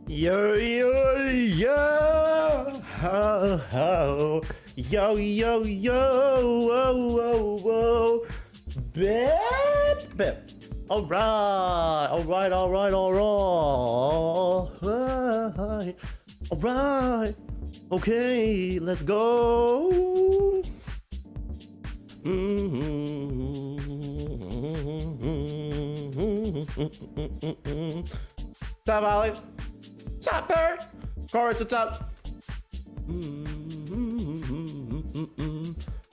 Yo, yo, yo, ho, ho. Yo, yo, yo, whoa, whoa, whoa. Bip, bip. All right, all right, all right, all right. All right. Okay, let's go. What's up, Ollie? What's up, Perry? Chorus, what's up?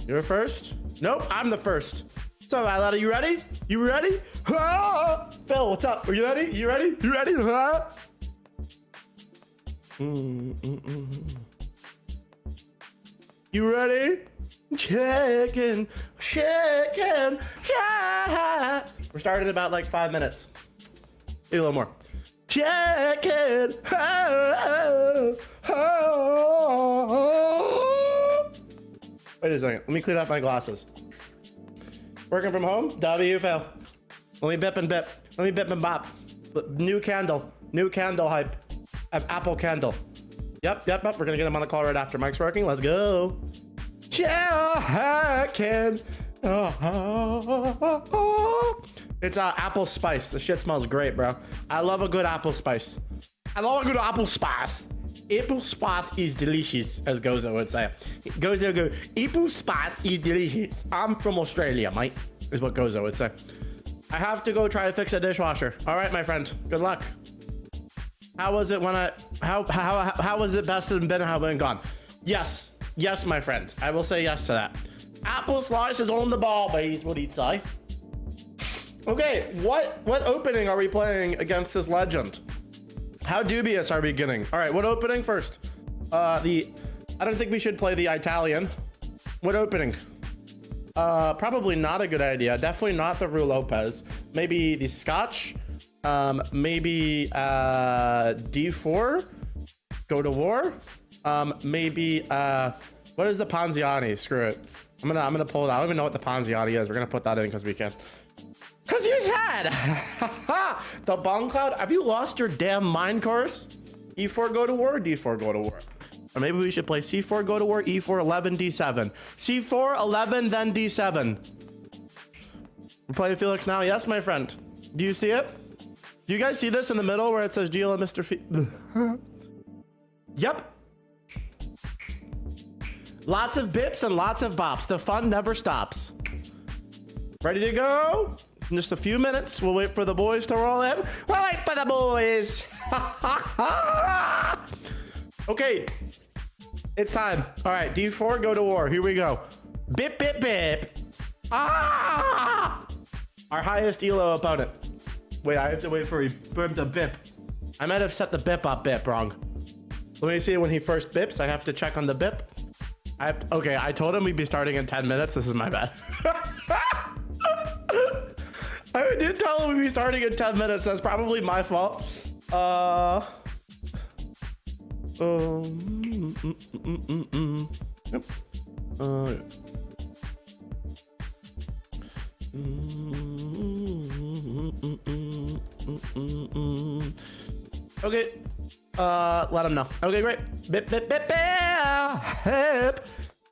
You're first? Nope, I'm the first. What's up, Alada? You ready? You ready? Ah! Phil, what's up? Are you ready? You ready? You ready? Ah! You ready? Chicken, chicken, yeah. We're starting in about like 5 minutes. Maybe a little more. Chicken. Oh, oh. Wait a second. Let me clean up my glasses. Working from home? W, Phil. Let me bip and bip. Let me bip and bop. New candle. New candle hype. Apple candle. Yep. We're gonna get him on the call right after. Mike's working. Let's go. Chicken. It's apple spice. The shit smells great, bro. I love a good apple spice. I love a good apple spice. Apple spice is delicious, as Gozo would say. Gozo go, apple spice is delicious. I'm from Australia, mate, is what Gozo would say. I have to go try to fix a dishwasher. All right, my friend. Good luck. How was it when how was it best and been how been gone? Yes, my friend. I will say yes to that. Apple slice is on the ball, is what he'd say. Okay, what opening are we playing against this legend? How dubious are we getting? All right, what opening first? I don't think we should play the Italian. What opening? Probably not a good idea. Definitely not the Rue Lopez. Maybe the Scotch. Maybe D4. Go to war. Maybe what is the Ponziani? Screw it. I'm gonna pull it out. I don't even know what the Ponziani is. We're gonna put that in because we can. Cause you said the bomb cloud. Have you lost your damn mind course? E4 go to war, D4 go to war. Or maybe we should play C4 go to war, E4 11 D7. C4 11 then D7. We're playing Felix now. Yes, my friend. Do you see it? Do you guys see this in the middle where it says Gila Mr. Yep. Lots of bips and lots of bops. The fun never stops. Ready to go? In just a few minutes, we'll wait for the boys to roll in. We'll wait for the boys. Okay, it's time. All right, D4, go to war. Here we go. Bip, bip, bip. Ah! Our highest elo opponent. Wait, I have to wait for him to bip. I might have set the bip up bip wrong. Let me see when he first bips. I have to check on the bip. Okay, I told him we'd be starting in 10 minutes. This is my bad. I did tell him we'd be starting in 10 minutes. That's probably my fault. Yep. Okay. Let him know. Okay, great. Bip, bip, bip, bip.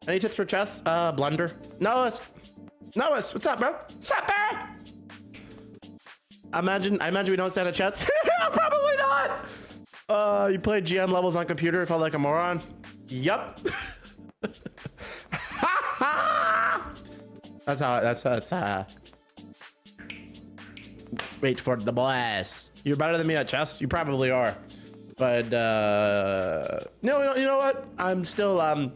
Any tips for chess? Blunder. Noah's. What's up, bro? What's up, bro? I imagine we don't stand a chance. Probably not. You played GM levels on computer, felt like a moron. Yup. That's wait for the boys. You're better than me at chess. You probably are. But no, you know what? I'm still you know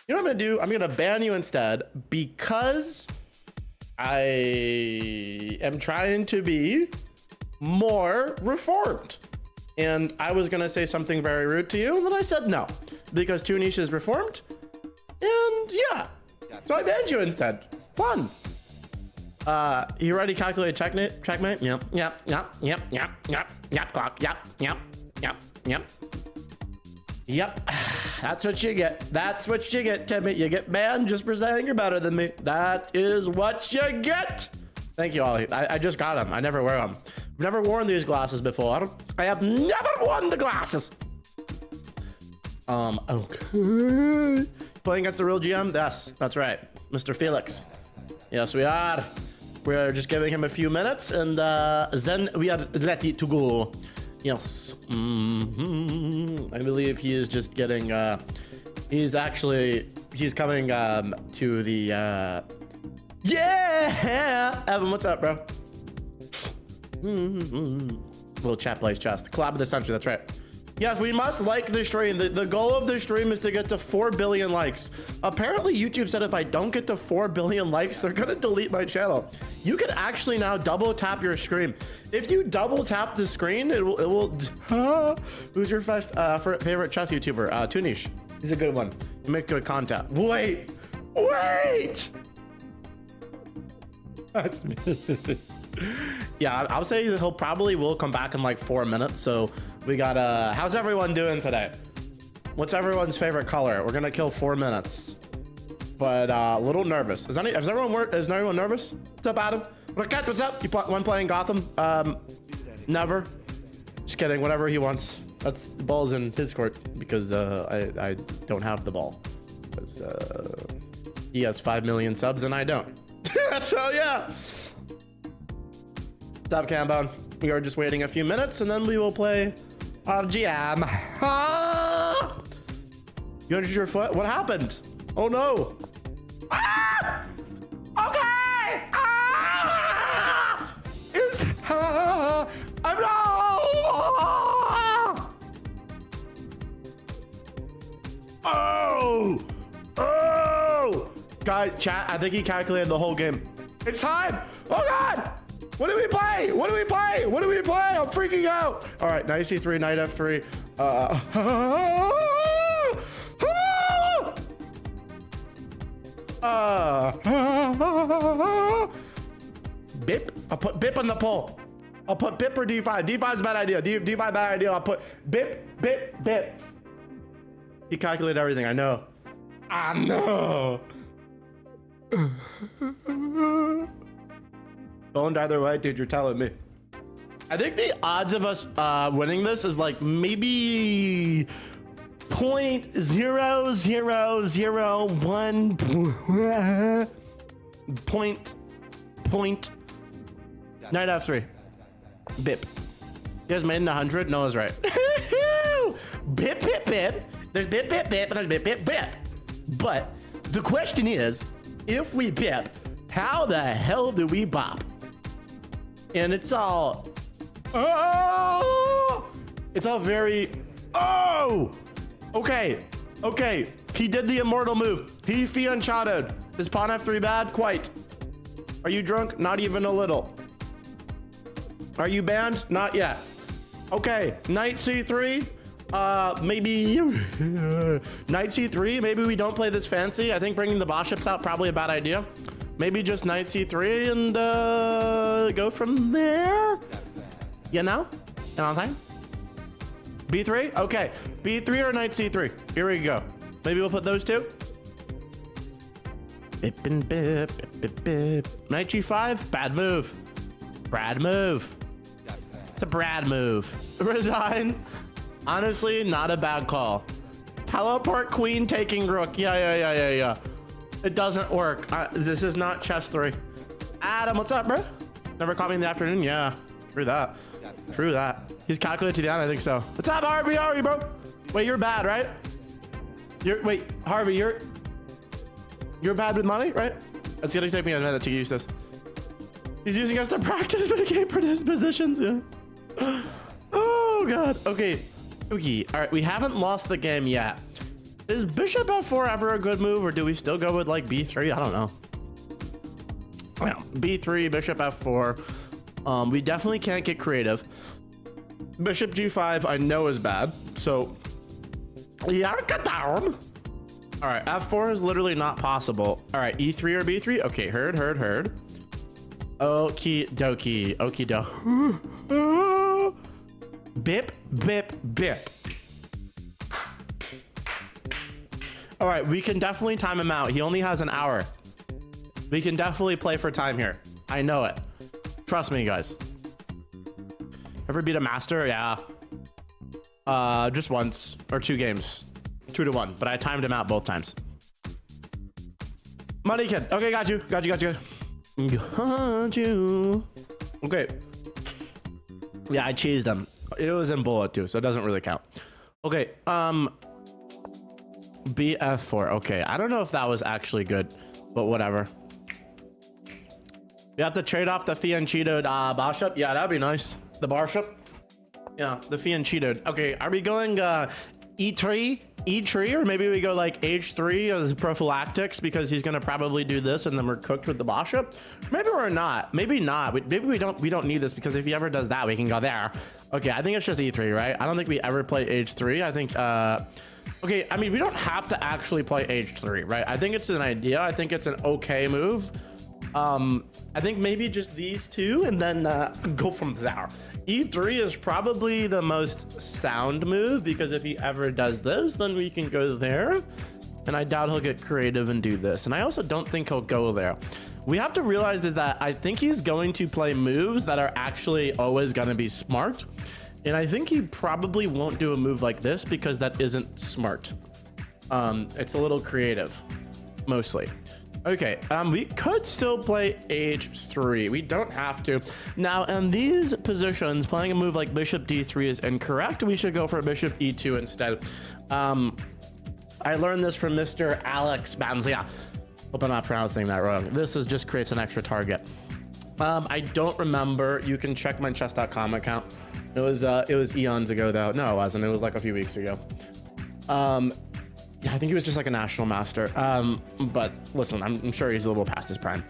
what I'm gonna do? I'm gonna ban you instead because I am trying to be more reformed. And I was gonna say something very rude to you, and then I said no. Because Tunish is reformed. And yeah. So I banned you instead. Fun. You already calculated checkmate? Yep. Clock. Yep. That's what you get. That's what you get, Timmy. You get banned just for saying you're better than me. That is what you get. Thank you, Ollie. I just got them. I never wear them. I've never worn these glasses before. I have never worn the glasses. Okay. Playing against the real GM? Yes, that's right. Mr. Felix. Yes, we are. We're just giving him a few minutes and then we are ready to go. Yes. I believe he is just getting, he's coming to the, yeah! Evan, what's up, bro? Little chat plays chest. Collab of the century, that's right. Yes, we must like the stream. The goal of the stream is to get to 4 billion likes. Apparently, YouTube said if I don't get to 4 billion likes, they're gonna delete my channel. You can actually now double tap your screen. If you double tap the screen, it will who's your favorite chess YouTuber? Tunish. He's a good one. You make good content. Wait! That's me. Yeah, I'll say he'll probably will come back in like 4 minutes. So we got how's everyone doing today? What's everyone's favorite color? We're gonna kill 4 minutes, but a little nervous. Is everyone nervous? What's up, Adam? What's up? You one playing Gotham? Never. Just kidding. Whatever he wants. That's the ball's in his court because I don't have the ball because he has 5 million subs and I don't. So yeah. Stop Cambone. We are just waiting a few minutes and then we will play our GM. You injured your foot? What happened? Oh no. Ah! Okay. I'm no. Oh. Guys, chat, I think he calculated the whole game. It's time. Oh God. What do we play? I'm freaking out. All right, knight c3, knight f3. Bip. I'll put Bip on the pole. I'll put Bip or d5. D5's a bad idea. D5 bad idea. I'll put Bip. He calculated everything. I know. Don't either way, dude. You're telling me. I think the odds of us winning this is like maybe 0.0001 point. Knight f3. Bip. You guys made in 100? No, I was right. Bip. There's bip, and there's bip. But the question is, if we bip, how the hell do we bop? And it's all, it's all very, okay. He did the immortal move. He fianchettoed. Is pawn f3 bad? Quite. Are you drunk? Not even a little. Are you banned? Not yet. Okay, knight c3. Maybe knight c3. Maybe we don't play this fancy. I think bringing the boss ships out probably a bad idea. Maybe just knight c3 and go from there. You know what I'm saying? b3. Okay, b3 or knight c3. Here we go. Maybe we'll put those two. Bip and bip. Knight g5. Bad move. It's a Brad move. Resign. Honestly, not a bad call. Teleport queen taking rook. Yeah. It doesn't work. This is not chess 3. Adam, what's up, bro? Never caught me in the afternoon? Yeah, true that. He's calculated to the end, I think so. What's up, Harvey? How are you, bro? Wait, you're bad, right? Wait, Harvey, you're bad with money, right? It's gonna take me a minute to use this. He's using us to practice mitigate positions, yeah. Oh, God. Okay. All right, we haven't lost the game yet. Is bishop f4 ever a good move, or do we still go with like b3? I don't know. Well, b3, bishop f4. We definitely can't get creative. Bishop g5 I know is bad, so yarka down. All right, f4 is literally not possible. All right, e3 or b3? Okay, heard. Okie dokie. Bip. All right, we can definitely time him out. He only has an hour. We can definitely play for time here. I know it. Trust me, guys. ever beat a master? Yeah. Just once or 2 games. 2-1, but I timed him out both times. Money kid. Okay, got you. Got you. Okay. Yeah, I cheesed him. It was in bullet too, so it doesn't really count. Okay, BF4. Okay, I don't know if that was actually good, but whatever. You have to trade off the fianchettoed Bishop. Yeah, that'd be nice. The Bishop. Yeah, the fianchettoed. Okay, are we going E3? E3, or maybe we go like H3 as prophylactics because he's gonna probably do this and then we're cooked with the Bishop. Maybe we're not. Maybe not. Maybe we don't need this because if he ever does that, we can go there. Okay, I think it's just E3, right? I don't think we ever play H3. I think okay, I mean, we don't have to actually play H3, right? I think it's an idea. I think it's an okay move. I think maybe just these two and then go from there. E3 is probably the most sound move because if he ever does this, then we can go there. And I doubt he'll get creative and do this. And I also don't think he'll go there. We have to realize that I think he's going to play moves that are actually always going to be smart. And I think he probably won't do a move like this because that isn't smart. It's a little creative, mostly. Okay, we could still play H3. We don't have to. Now, in these positions, playing a move like Bishop D3 is incorrect. We should go for Bishop E2 instead. I learned this from Mr. Alex Banzia. Hope I'm not pronouncing that wrong. This just creates an extra target. I don't remember. You can check my chess.com account. It was eons ago, though. No, it wasn't. It was like a few weeks ago. Yeah, I think he was just like a national master. But listen, I'm sure he's a little past his prime.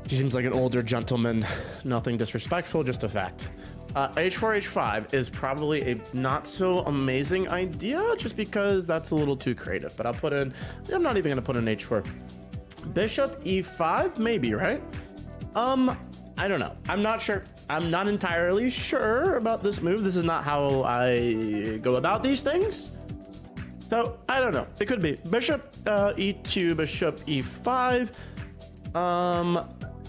He seems like an older gentleman. Nothing disrespectful, just a fact. H4, H5 is probably a not so amazing idea just because that's a little too creative. But I'm not even going to put in H4. Bishop E5, maybe, right? I don't know. I'm not sure. I'm not entirely sure about this move. This is not how I go about these things. So I don't know. It could be Bishop E2, Bishop E5.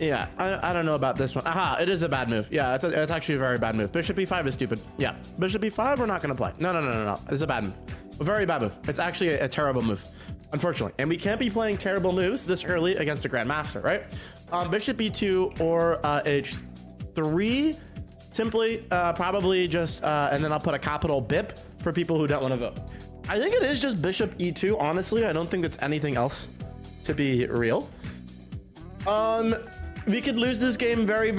Yeah, I don't know about this one. Aha, it is a bad move. Yeah, it's actually a very bad move. Bishop E5 is stupid. Yeah, Bishop E5 we're not gonna play. No. It's a bad move. A very bad move. It's actually a terrible move, unfortunately. And we can't be playing terrible moves this early against a Grandmaster, right? Bishop E2 or H3. Simply, probably just, and then I'll put a capital BIP for people who don't want to vote. I think it is just Bishop E2, honestly. I don't think that's anything else, to be real. We could lose this game very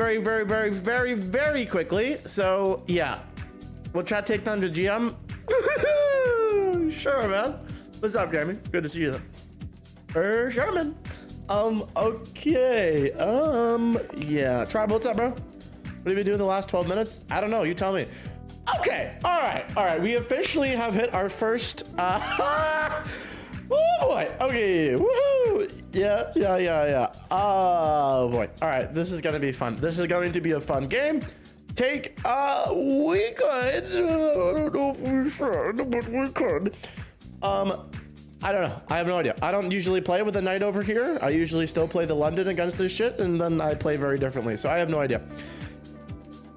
quickly. So, yeah. We'll try to take down to GM. Sure, man. What's up, Jeremy? Good to see you, though. Sure, man. Okay. Yeah. Tribe, what's up, bro? What have you been doing the last 12 minutes? I don't know. You tell me. Okay, all right. We officially have hit our first. Oh boy. Okay. Woohoo! Yeah. Oh boy. All right. This is gonna be fun. This is going to be a fun game. We could. I don't know if we should, but we could. I don't know. I have no idea. I don't usually play with a knight over here. I usually still play the London against this shit, and then I play very differently. So I have no idea.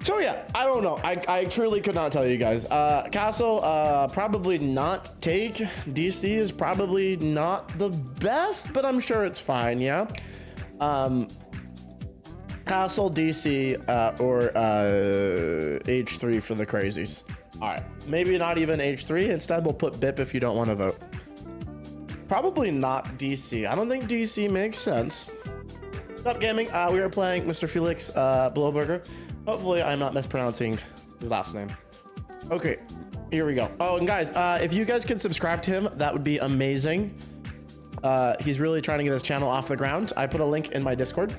So yeah, I don't know. I truly could not tell you guys. Castle, probably not take. DC is probably not the best, but I'm sure it's fine, yeah? Castle, DC, or H3 for the crazies. All right, maybe not even H3. Instead, we'll put BIP if you don't want to vote. Probably not DC. I don't think DC makes sense. Stop gaming. We are playing Mr. Felix Blohberger. Hopefully I'm not mispronouncing his last name. Okay, here we go. Oh, and guys, if you guys could subscribe to him, that would be amazing. He's really trying to get his channel off the ground. I put a link in my Discord.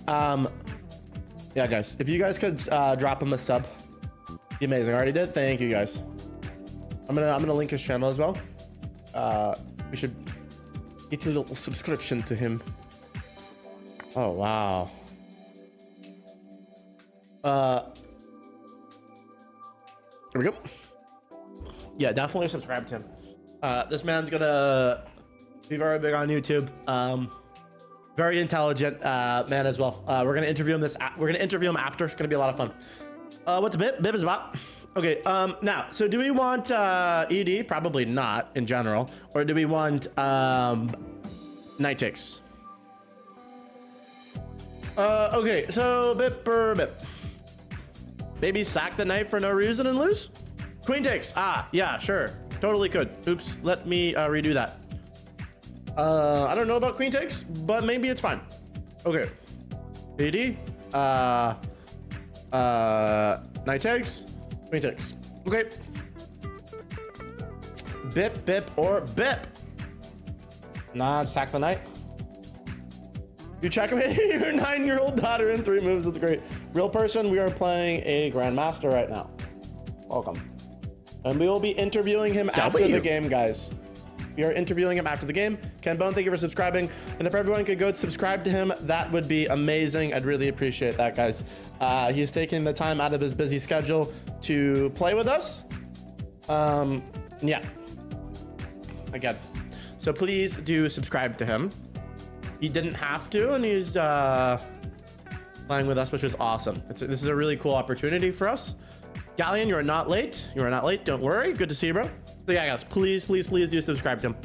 Yeah, guys, if you guys could drop him a sub, be amazing. I already did. Thank you, guys. I'm gonna link his channel as well. We should get a little subscription to him. Oh wow. Here we go. Yeah, definitely subscribe to him. This man's gonna be very big on YouTube. Very intelligent man as well. We're gonna interview him after. It's gonna be a lot of fun. What's a bip? Bip is a bop. Okay, now, so do we want ED? Probably not in general. Or do we want night takes? Okay, so bip or bip. Maybe sack the knight for no reason and lose? Queen takes. Ah, yeah, sure. Totally could. Oops, let me redo that. I don't know about queen takes, but maybe it's fine. Okay. AD. Knight takes. Queen takes. Okay. Bip, bip, or bip. Nah, sack the knight. You checkmate your 9-year-old daughter in 3 moves. That's great. Real person, we are playing a Grandmaster right now. Welcome. And we will be interviewing him after the game, guys. We are interviewing him after the game. Ken Bone, thank you for subscribing. And if everyone could go subscribe to him, that would be amazing. I'd really appreciate that, guys. He's taking the time out of his busy schedule to play with us. Yeah. Again. So please do subscribe to him. He didn't have to, and he's playing with us, which is awesome. This is a really cool opportunity for us. Galleon, you are not late. You are not late. Don't worry. Good to see you, bro. So yeah, guys, please, please, please do subscribe to him.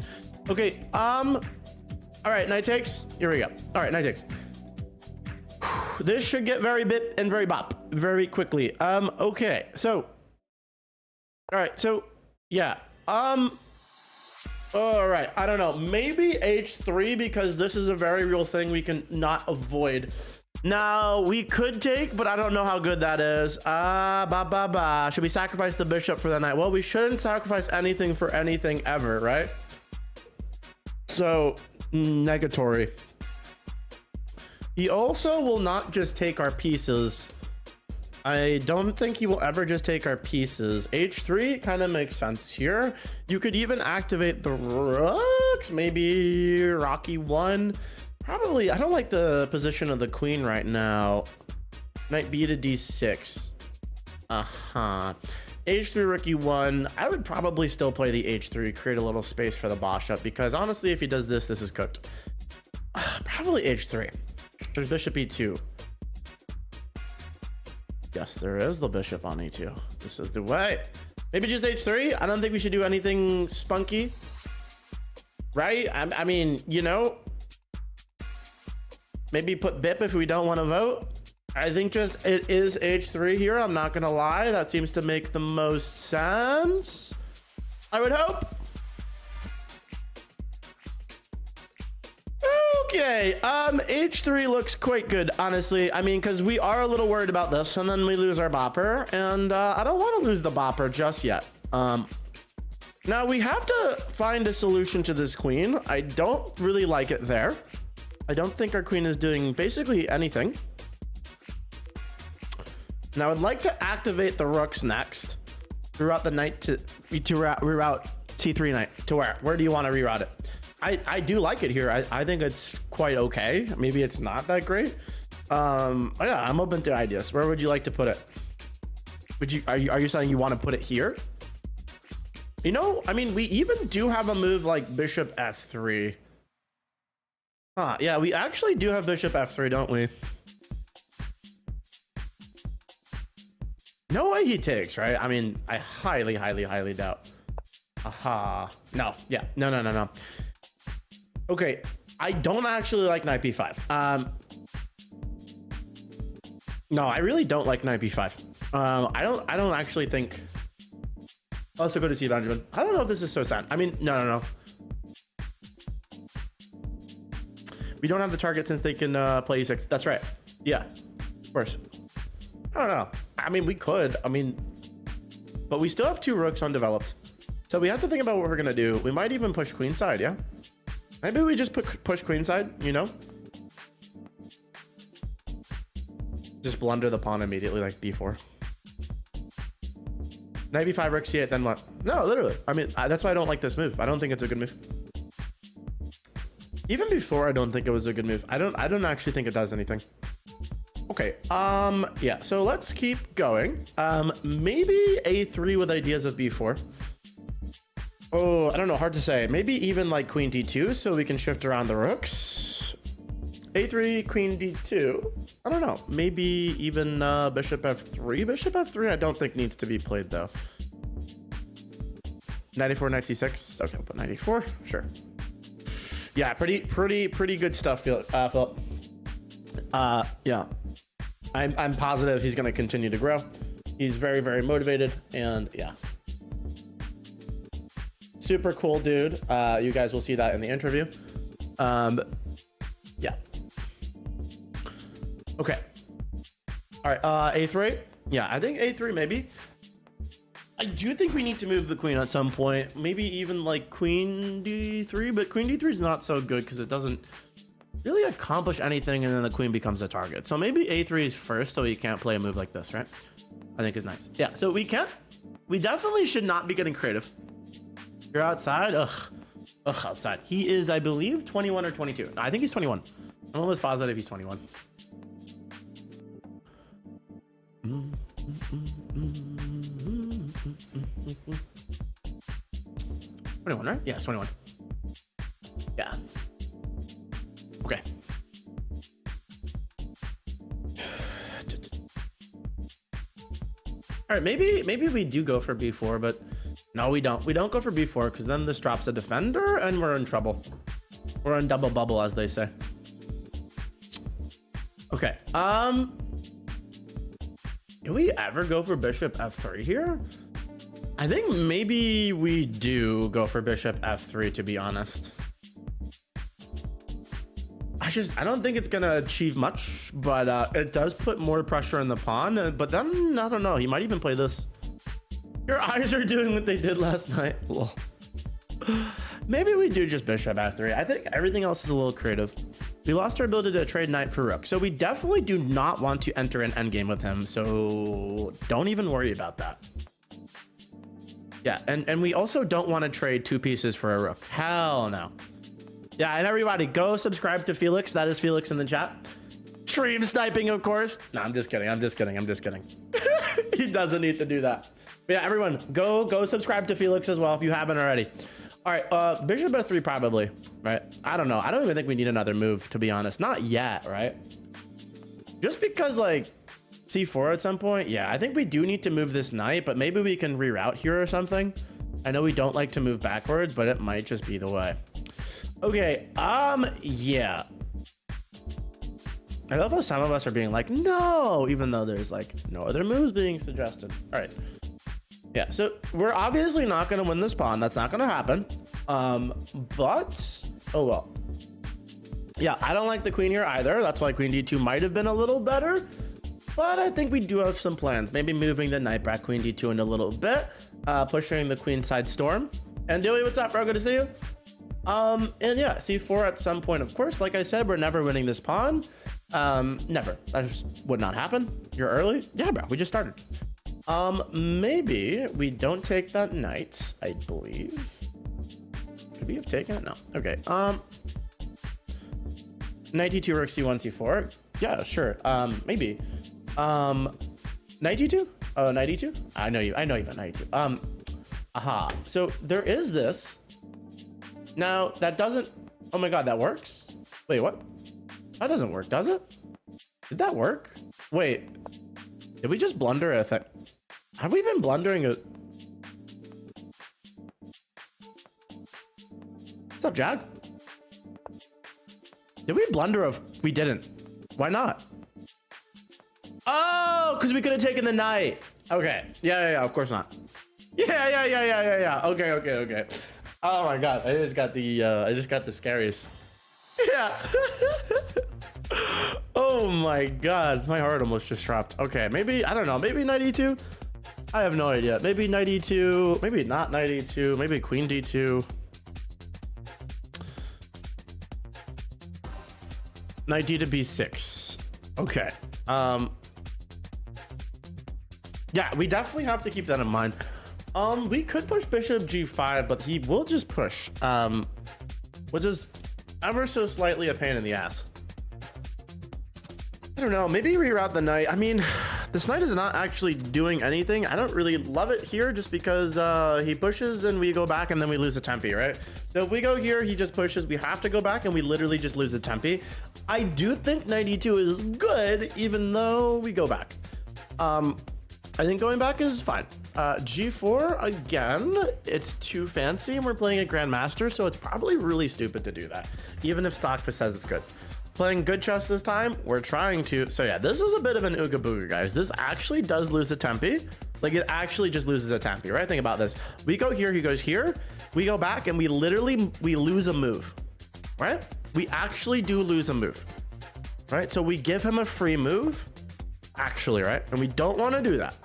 Okay. All right, night takes. Here we go. All right, night takes. This should get very bip and very bop very quickly. Okay. So, all right. So, yeah. All right. I don't know. Maybe H3 because this is a very real thing we can not avoid. Now, we could take, but I don't know how good that is. Should we sacrifice the bishop for the knight? Well, we shouldn't sacrifice anything for anything ever, right? So, negatory. He also will not just take our pieces. I don't think he will ever just take our pieces. H3 kind of makes sense here. You could even activate the rooks. Maybe Rocky 1. Probably, I don't like the position of the queen right now. Knight B to D6. H3 rookie 1. I would probably still play the H3, create a little space for the bishop, because honestly, if he does this, this is cooked. Probably H3. There's bishop E2. Yes, there is the bishop on E2. This is the way. Maybe just H3. I don't think we should do anything spunky. Right? I mean, you know, maybe put bip if we don't want to vote. I think just it is H3 here. I'm not going to lie. That seems to make the most sense. I would hope. Okay, H3 looks quite good, honestly. I mean, because we are a little worried about this, and then we lose our bopper, and I don't want to lose the bopper just yet. Now, we have to find a solution to this queen. I don't really like it there. I don't think our queen is doing basically anything. Now, I'd like to activate the rooks next. Reroute the knight to reroute T3 knight to where? Where do you want to reroute it? I do like it here. I think it's quite okay. Maybe it's not that great. Yeah, I'm open to ideas. Where would you like to put it? Would you are you saying you want to put it here? You know, I mean, we even do have a move like bishop F3. Yeah, we actually do have bishop F3, don't we? No way he takes, right? I mean, I highly, highly, highly doubt. No, yeah, no. Okay, I don't actually like knight b5. No, I really don't like knight b5. I don't actually think. Also, go to see Benjamin. I don't know if this is so sad. I mean, no. We don't have the target since they can play e6. That's right. Yeah, of course. I don't know. I mean, we could. I mean, but we still have 2 rooks undeveloped. So we have to think about what we're going to do. We might even push queenside, yeah? Maybe we just push queenside, you know? Just blunder the pawn immediately, like b4. Knight b5, rook c8, then what? No, literally. I mean, that's why I don't like this move. I don't think it's a good move. Even before, I don't think it was a good move. I don't actually think it does anything. Okay, yeah, so let's keep going. Maybe a3 with ideas of b4. Oh, I don't know, hard to say. Maybe even like queen d2 so we can shift around the rooks. a3, queen d2. I don't know. Maybe even bishop f3. Bishop f3 I don't think needs to be played though. 94, knight c6. Okay, but 94. Sure. Yeah, pretty good stuff, Philip. Yeah, I'm positive he's gonna continue to grow. He's very motivated, and yeah, super cool dude. You guys will see that in the interview. Yeah. Okay. All right. A3. Yeah, I think A3 maybe. I do think we need to move the queen at some point. Maybe even like queen d3, but queen d3 is not so good because it doesn't really accomplish anything, and then the queen becomes a target. So maybe a3 is first, so you can't play a move like this, right? I think is nice. Yeah. So we definitely should not be getting creative. You're outside. Ugh, outside. He is, I believe, 21 or 22. No, I think he's 21. I'm almost positive he's 21. 21, right? Yeah, it's 21. Yeah. Okay. All right, maybe we do go for b4, but no, we don't. We don't go for b4 because then this drops a defender and we're in trouble. We're in double bubble, as they say. Okay. Can we ever go for bishop f3 here? I think maybe we do go for bishop f3, to be honest. I don't think it's gonna achieve much, but it does put more pressure on the pawn. But then I don't know, he might even play this. Your eyes are doing what they did last night. Maybe we do just bishop f3. I think everything else is a little creative. We lost our ability to trade knight for rook, so we definitely do not want to enter an endgame with him, so don't even worry about that. Yeah, and we also don't want to trade two pieces for a rook. Hell no. Yeah, and everybody, go subscribe to Felix. That is Felix in the chat. Stream sniping, of course. No, I'm just kidding. He doesn't need to do that. But yeah, everyone, go subscribe to Felix as well if you haven't already. All right, bishop f3 probably, right? I don't know. I don't even think we need another move, to be honest. Not yet, right? Just because, like, c4 at some point. Yeah, I think we do need to move this knight, but maybe we can reroute here or something. I know we don't like to move backwards, but it might just be the way. Okay, yeah. I love how some of us are being like, no, even though there's, like, no other moves being suggested. All right. Yeah, so we're obviously not going to win this pawn. That's not going to happen. But, oh well. Yeah, I don't like the queen here either. That's why queen d2 might have been a little better. But I think we do have some plans. Maybe moving the knight back queen d2 in a little bit. Pushing the queenside storm. And Dewey, what's up, bro? Good to see you. And yeah, c4 at some point, of course. Like I said, we're never winning this pawn. Never. That just would not happen. You're early? Yeah, bro. We just started. Maybe we don't take that knight, I believe. Could we have taken it? No. Okay. Knight d2, rook c1, c4. Yeah, sure. Maybe. Knight d2? Oh, knight d2? I know you about knight d2. Aha. So there is this. Now that doesn't. Oh my god, that works. Wait, what? That doesn't work, does it? Did that work? Wait. Did we just blunder a thing? Have we been blundering a... What's up, Jag? Did we blunder a... We didn't. Why not? Oh, because we could have taken the knight. Okay. Yeah, of course not. Yeah. Okay. Oh my god, I just got the scariest. Yeah. Oh my god, my heart almost just dropped. Okay, maybe, I don't know, maybe knight e2? I have no idea. Maybe knight e2, maybe not knight e2, maybe queen d2. Knight d to b6. Okay. Yeah, we definitely have to keep that in mind. We could push bishop g5, but he will just push, which is ever so slightly a pain in the ass. I don't know, maybe reroute the knight. I mean, This knight is not actually doing anything. I don't really love it here just because he pushes and we go back and then we lose the tempi, right? So if we go here, he just pushes, we have to go back and we literally just lose the tempi. I do think knight e2 is good, even though we go back. I think going back is fine. G4, again, it's too fancy and we're playing a Grandmaster, so it's probably really stupid to do that, even if Stockfish says it's good. Playing good chess this time, we're trying to. So yeah, this is a bit of an ooga booga, guys. This actually does lose the tempi. Like, it actually just loses a tempi, right? Think about this. We go here, he goes here. We go back and we lose a move, right? We actually do lose a move, right? So we give him a free move, actually, right? And we don't want to do that.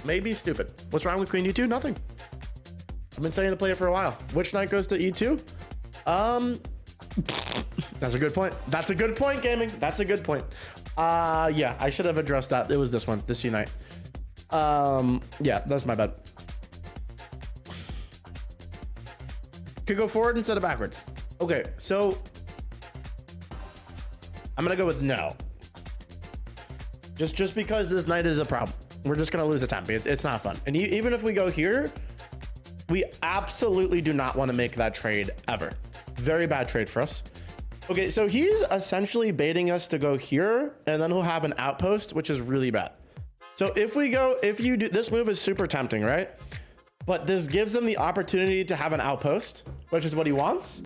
Maybe stupid. What's wrong with queen d2? Nothing. I've been saying to play it for a while. Which knight goes to e2? That's a good point. That's a good point, gaming. That's a good point. Yeah, I should have addressed that. It was this one, this unite. Yeah, that's my bad. Could go forward instead of backwards. Okay, so I'm gonna go with no. Just because this knight is a problem. We're just gonna lose a tempi. It's not fun. And even if we go here, we absolutely do not want to make that trade ever. Very bad trade for us. Okay, so he's essentially baiting us to go here, and then he'll have an outpost, which is really bad. So if you do, this move is super tempting, right? But this gives him the opportunity to have an outpost, which is what he wants.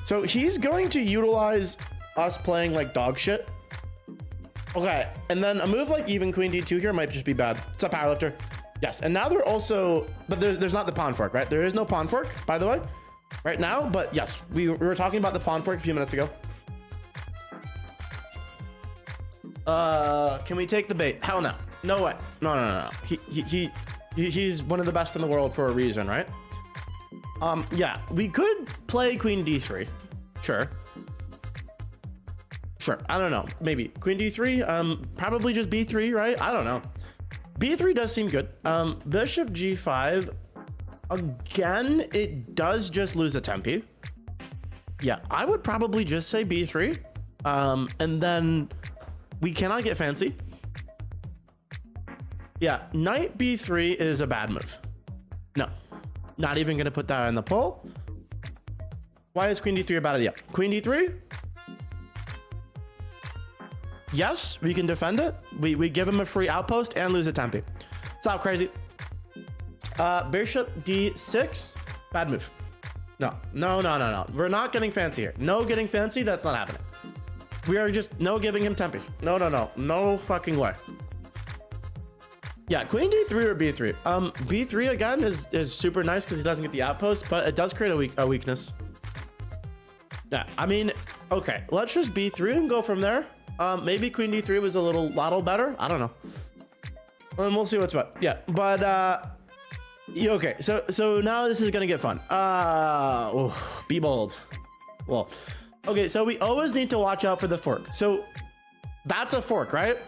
So he's going to utilize us playing like dog shit. Okay, and then a move like even queen d2 here might just be bad. It's a powerlifter. Yes, and now they're also, but there's not the pawn fork, right? There is no pawn fork, by the way, right now. But yes, we were talking about the pawn fork a few minutes ago. Can we take the bait? Hell no. No way. No. He's one of the best in the world for a reason, right? Yeah, we could play queen d3. Sure. I don't know. Maybe queen d3. Probably just b3, right? I don't know. b3 does seem good. Bishop g5. Again, it does just lose a tempi. Yeah, I would probably just say b3. And then we cannot get fancy. Yeah, knight b3 is a bad move. No, not even gonna put that in the poll. Why is queen d3 a bad idea? Queen d3. Yes, we can defend it. We give him a free outpost and lose a tempi. Stop crazy. Bishop d6, bad move. No. We're not getting fancy here. No getting fancy, that's not happening. We are just no giving him tempi. No fucking way. Yeah, queen d3 or b3. B3 again is super nice because he doesn't get the outpost, but it does create a weakness. Yeah, I mean, okay, let's just b3 and go from there. Maybe queen d3 was a lot better. I don't know. And we'll see what's what. Yeah, but yeah, okay. So now this is gonna get fun. Be bold. Well, okay. So we always need to watch out for the fork. So that's a fork, right?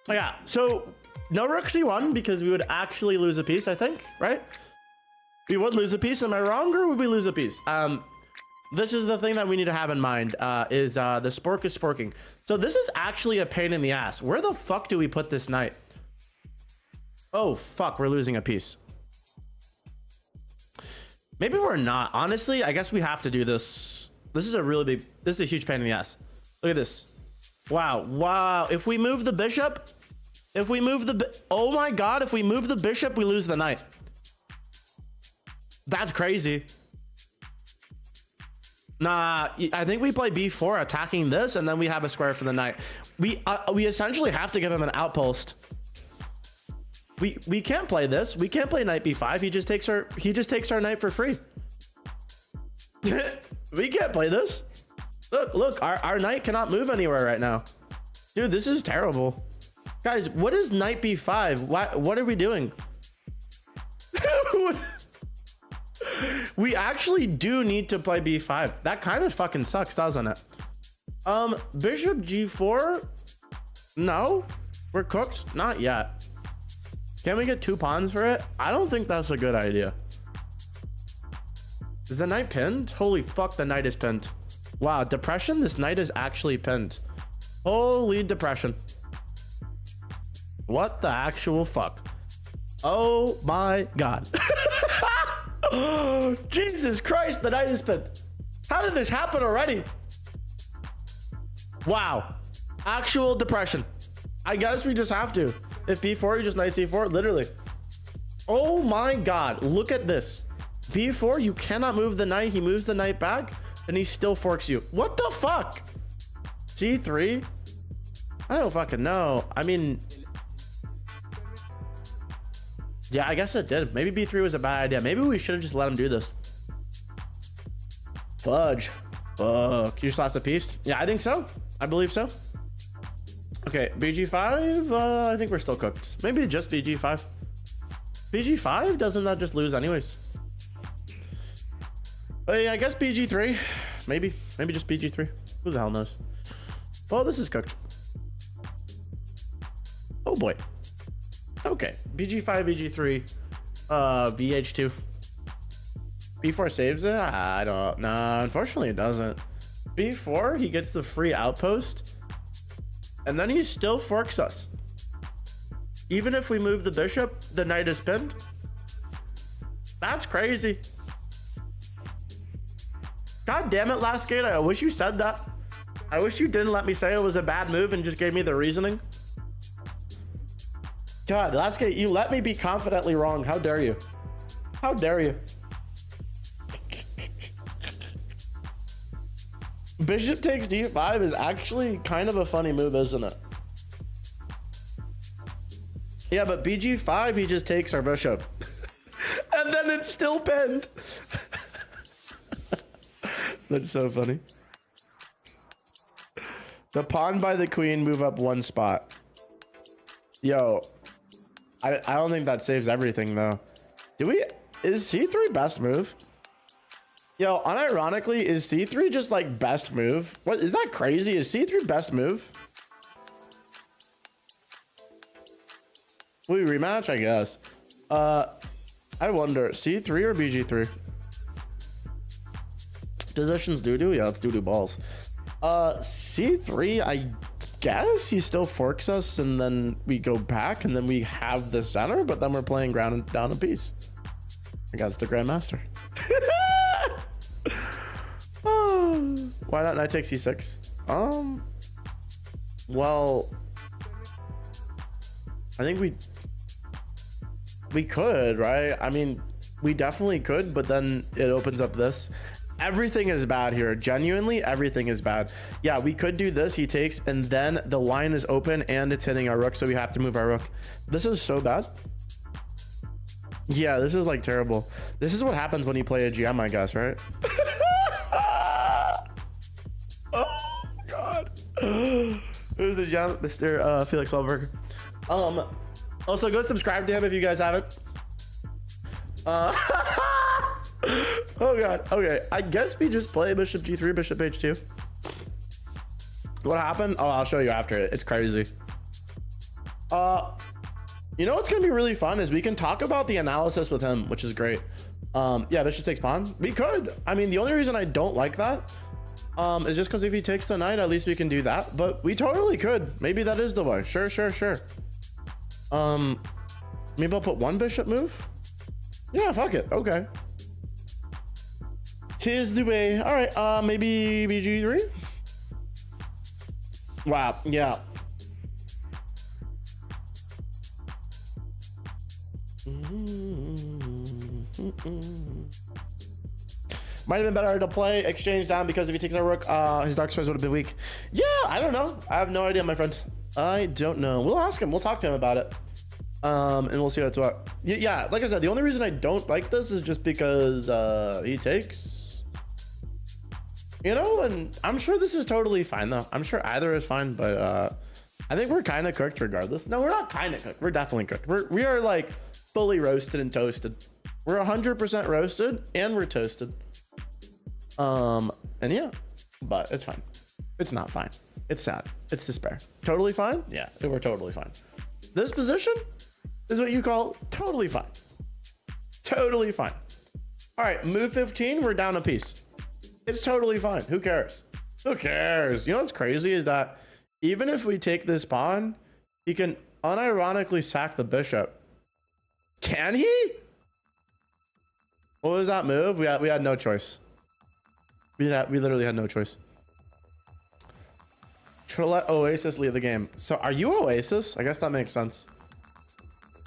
Yeah. So no rook c1 because we would actually lose a piece. I think, right? We would lose a piece. Am I wrong, or would we lose a piece? This is the thing that we need to have in mind, is the spork is sporking. So this is actually a pain in the ass. Where the fuck do we put this knight? Oh, fuck, we're losing a piece. Maybe we're not. Honestly, I guess we have to do this. This is a huge pain in the ass. Look at this. Wow. If we move the bishop, oh my God, if we move the bishop, we lose the knight. That's crazy. Nah, I think we play b4 attacking this, and then we have a square for the knight. We essentially have to give him an outpost. We can't play this. We can't play knight b5. He just takes our knight for free. We can't play this. Look, our knight cannot move anywhere right now. Dude, this is terrible. Guys, what is knight b5? What are we doing? We actually do need to play b5. That kind of fucking sucks, doesn't it? Bishop g4. No, we're cooked. Not yet. Can we get 2 pawns for it? I don't think that's a good idea. Is the knight pinned? Holy fuck, the knight is pinned. Wow, depression. This knight is actually pinned. Holy depression. What the actual fuck? Oh my god. Oh, Jesus Christ, the knight is pinned. How did this happen already? Wow. Actual depression. I guess we just have to. If b4, you just knight c4, literally. Oh my god, look at this. b4, you cannot move the knight. He moves the knight back and he still forks you. What the fuck? c3? I don't fucking know. I mean, yeah, I guess it did. Maybe b3 was a bad idea. Maybe we should have just let him do this. Fudge. Fuck. You just lost a piece? Yeah, I think so. I believe so. Okay, bg5. I think we're still cooked. Maybe just bg5. bg5? Doesn't that just lose anyways? Yeah, I guess bg3. Maybe just bg3. Who the hell knows? Well, this is cooked. Oh boy. Okay, bg5, bg3, bh2. b4 saves it? I don't know. Unfortunately, it doesn't. b4, he gets the free outpost, and then he still forks us. Even if we move the bishop, the knight is pinned. That's crazy. God damn it, last gate. I wish you said that. I wish you didn't let me say it was a bad move and just gave me the reasoning. God, last gate, you let me be confidently wrong. How dare you? How dare you? Bishop takes d5 is actually kind of a funny move, isn't it? Yeah, but bg5, he just takes our bishop. And then it's still pinned. That's so funny. The pawn by the queen move up one spot. Yo, I don't think that saves everything though. Is c3 best move? Yo, unironically, is c3 just like best move? What is that crazy? Is c3 best move? We rematch, I guess. I wonder, c3 or bg3? Positions doo-doo? Yeah, it's doo-doo balls. C3, I guess he still forks us and then we go back and then we have the center, but then we're playing ground and down a piece. I guess it's the Grandmaster. Oh, why not knight takes c6? Well, I think we could, right? I mean, we definitely could, but then it opens up this. Everything is bad here. Genuinely, everything is bad. Yeah, we could do this. He takes, and then the line is open and it's hitting our rook, so we have to move our rook. This is so bad. Yeah, this is like terrible. This is what happens when you play a GM, I guess, right? Oh God. Who's the GM? Mr. Felix Blohberger. Also go subscribe to him if you guys haven't. Oh God. Okay, I guess we just play bishop g3, bishop h2. What happened? Oh, I'll show you after it. It's crazy. You know what's gonna be really fun is we can talk about the analysis with him, which is great. Yeah, bishop takes pawn. We could. I mean, the only reason I don't like that is just because if he takes the knight, at least we can do that. But we totally could. Maybe that is the way. Sure. Maybe I'll put one bishop move. Yeah, fuck it. Okay. Tis the way. All right. Maybe bg3. Wow. Yeah. Might have been better to play exchange down because if he takes our rook, his dark squares would have been weak. Yeah, I don't know. I have no idea, my friend. I don't know. We'll ask him. We'll talk to him about it. And we'll see what's what. Yeah, like I said, the only reason I don't like this is just because he takes. You know, and I'm sure this is totally fine though. I'm sure either is fine, but I think we're kind of cooked regardless. No, we're not kind of cooked. We're definitely cooked. We are like fully roasted and toasted. We're 100% roasted and we're toasted. And yeah, but it's fine. It's not fine. It's sad. It's despair. Totally fine? Yeah, we're totally fine. This position is what you call totally fine. Totally fine. All right, move 15, we're down a piece. It's totally fine. Who cares? Who cares? You know what's crazy is that even if we take this pawn, he can unironically sack the bishop. Can he? What was that move? We had no choice. We literally had no choice. Should let Oasis leave the game. So are you Oasis? I guess that makes sense.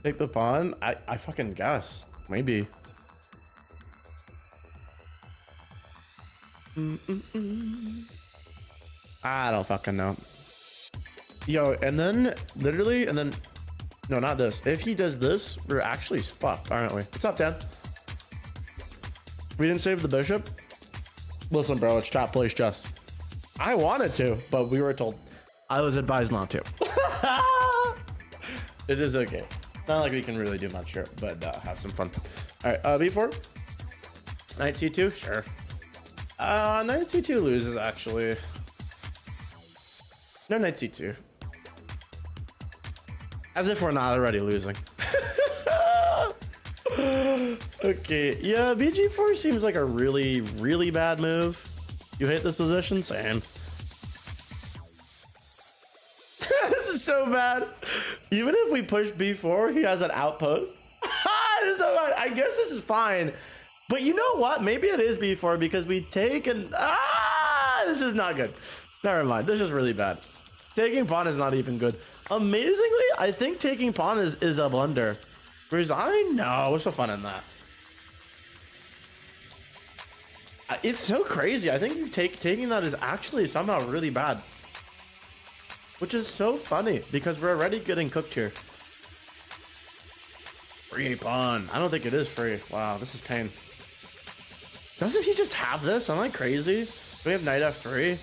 Take the pawn? I fucking guess. Maybe. I don't fucking know. Yo, and then literally, and then no, not this. If he does this, we're actually fucked, aren't we? What's up, Dan? We didn't save the bishop. Listen, bro, it's top place chess. I wanted to, but we were told. I was advised not to. It is okay. Not like we can really do much here, but have some fun. All right, b4. Knight c2, sure. Knight c2 loses actually. No, knight c2. As if we're not already losing. Okay, yeah, bg4 seems like a really, really bad move. You hate this position? Same. This is so bad. Even if we push b4, he has an outpost. This is so bad. I guess this is fine. But you know what? Maybe it is b4 because we take and... this is not good. Never mind. This is really bad. Taking pawn is not even good. Amazingly, I think taking pawn is a blunder. Resign? No, what's so fun in that? It's so crazy. I think taking that is actually somehow really bad. Which is so funny because we're already getting cooked here. Free pawn. I don't think it is free. Wow, this is pain. Doesn't he just have this? Am I crazy? We have knight f3.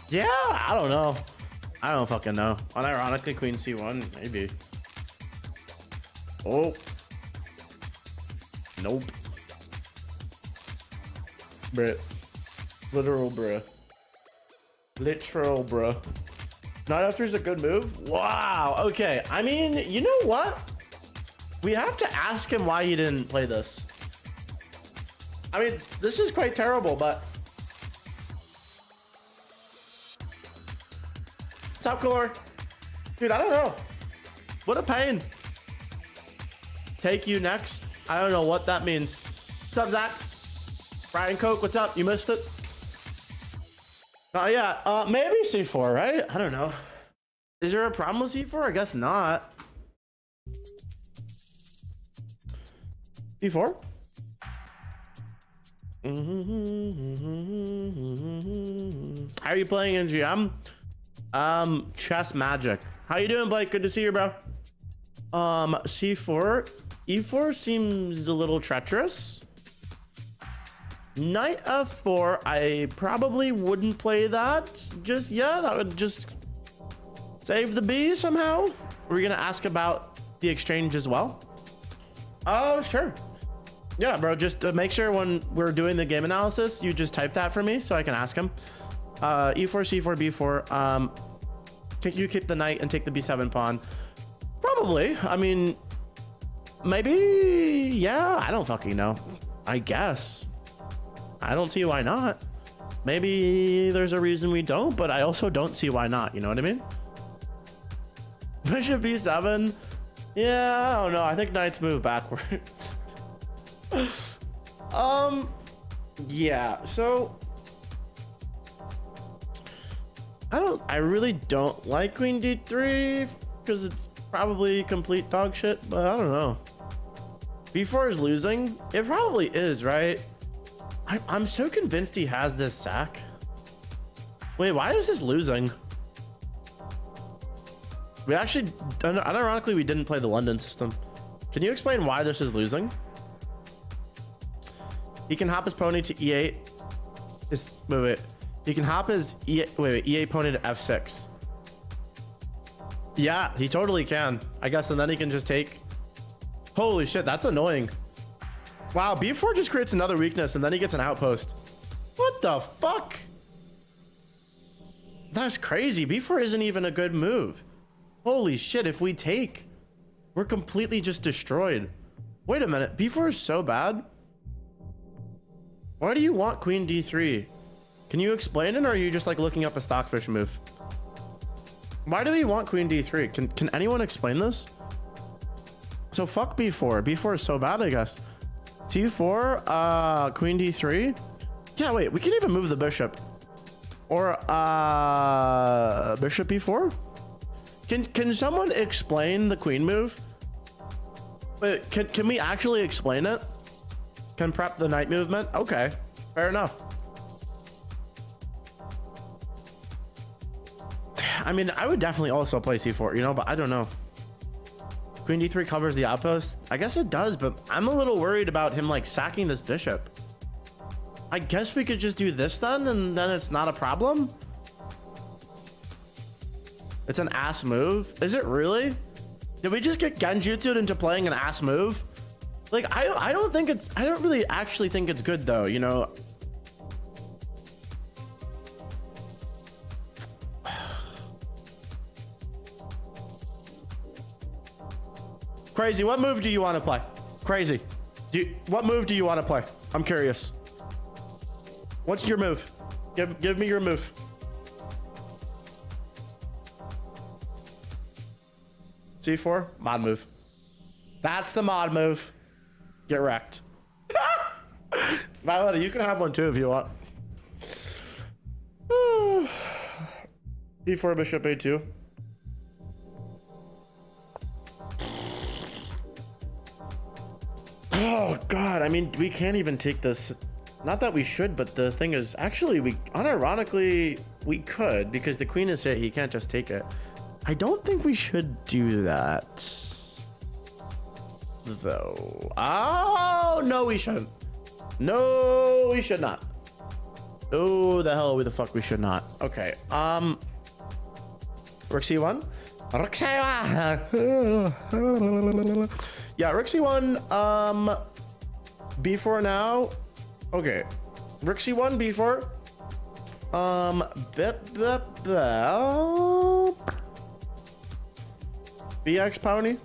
Yeah, I don't know. I don't fucking know. Unironically, queen c1, maybe. Oh. Nope. Bruh. Literal bruh. Literal bruh. Knight f3 is a good move? Wow. Okay. I mean, you know what? We have to ask him why he didn't play this. I mean, this is quite terrible, but... What's up, Cooler? Dude, I don't know. What a pain. Take you next. I don't know what that means. What's up, Zach? Brian Coke, what's up? You missed it? Yeah, maybe c4, right? I don't know. Is there a problem with c4? I guess not. b4? How are you playing in GM? Chess Magic. How you doing, Blake? Good to see you, bro. c4. e4 seems a little treacherous. Knight f4. I probably wouldn't play that just yet. I would just save the b somehow. We're gonna ask about the exchange as well. Oh, sure. Yeah, bro. Just make sure when we're doing the game analysis, you just type that for me so I can ask him. e4, c4, b4. You kick the knight and take the b7 pawn. Probably. I mean, maybe. Yeah, I don't fucking know. I guess. I don't see why not. Maybe there's a reason we don't, but I also don't see why not. You know what I mean? Bishop b7. Yeah, I don't know. I think knights move backwards. Yeah, so I really don't like queen d3 because it's probably complete dog shit, but I don't know. b4 is losing. It probably is, right? I'm so convinced he has this sack. Wait, why is this losing? We actually, unironically, we didn't play the London system. Can you explain why this is losing? He can hop his pony to e8. Wait. He can hop his e8 pony to f6. Yeah, he totally can. I guess, and then he can just take. Holy shit, that's annoying. Wow, b4 just creates another weakness, and then he gets an outpost. What the fuck? That's crazy. b4 isn't even a good move. Holy shit, if we take, we're completely just destroyed. Wait a minute, b4 is so bad. Why do you want queen d3? Can you explain it, or are you just like looking up a stockfish move? Why do we want queen d3? Can anyone explain this? So fuck b4. b4 is so bad, I guess. t4, queen d3. Yeah, wait, we can even move the bishop. Or bishop b4. Can someone explain the queen move? Wait, can we actually explain it? Can prep the knight movement? Okay, fair enough. I mean, I would definitely also play c4, you know, but I don't know. Queen d3 covers the outpost. I guess it does, but I'm a little worried about him like sacking this bishop. I guess we could just do this then, and then it's not a problem. It's an ass move. Is it really? Did we just get genjutsu'd into playing an ass move? Like, I don't think it's, I don't really actually think it's good though, you know? Crazy, what move do you want to play? Crazy, what move do you want to play? I'm curious. What's your move? Give me your move. C4, mod move. That's the mod move. Get wrecked. Violetta, you can have one too if you want. D4, bishop a2. Oh god, I mean, we can't even take this. Not that we should, but the thing is, actually, we unironically we could, because the queen is hit. He can't just take it. I don't think we should do that, though. Oh no, we shouldn't. No, we should not. No, the hell, the fuck, we should not. Okay. Rook c1. Rook c1. Yeah, rook c1. B4 now. Okay, rook c1, b4. BX pony.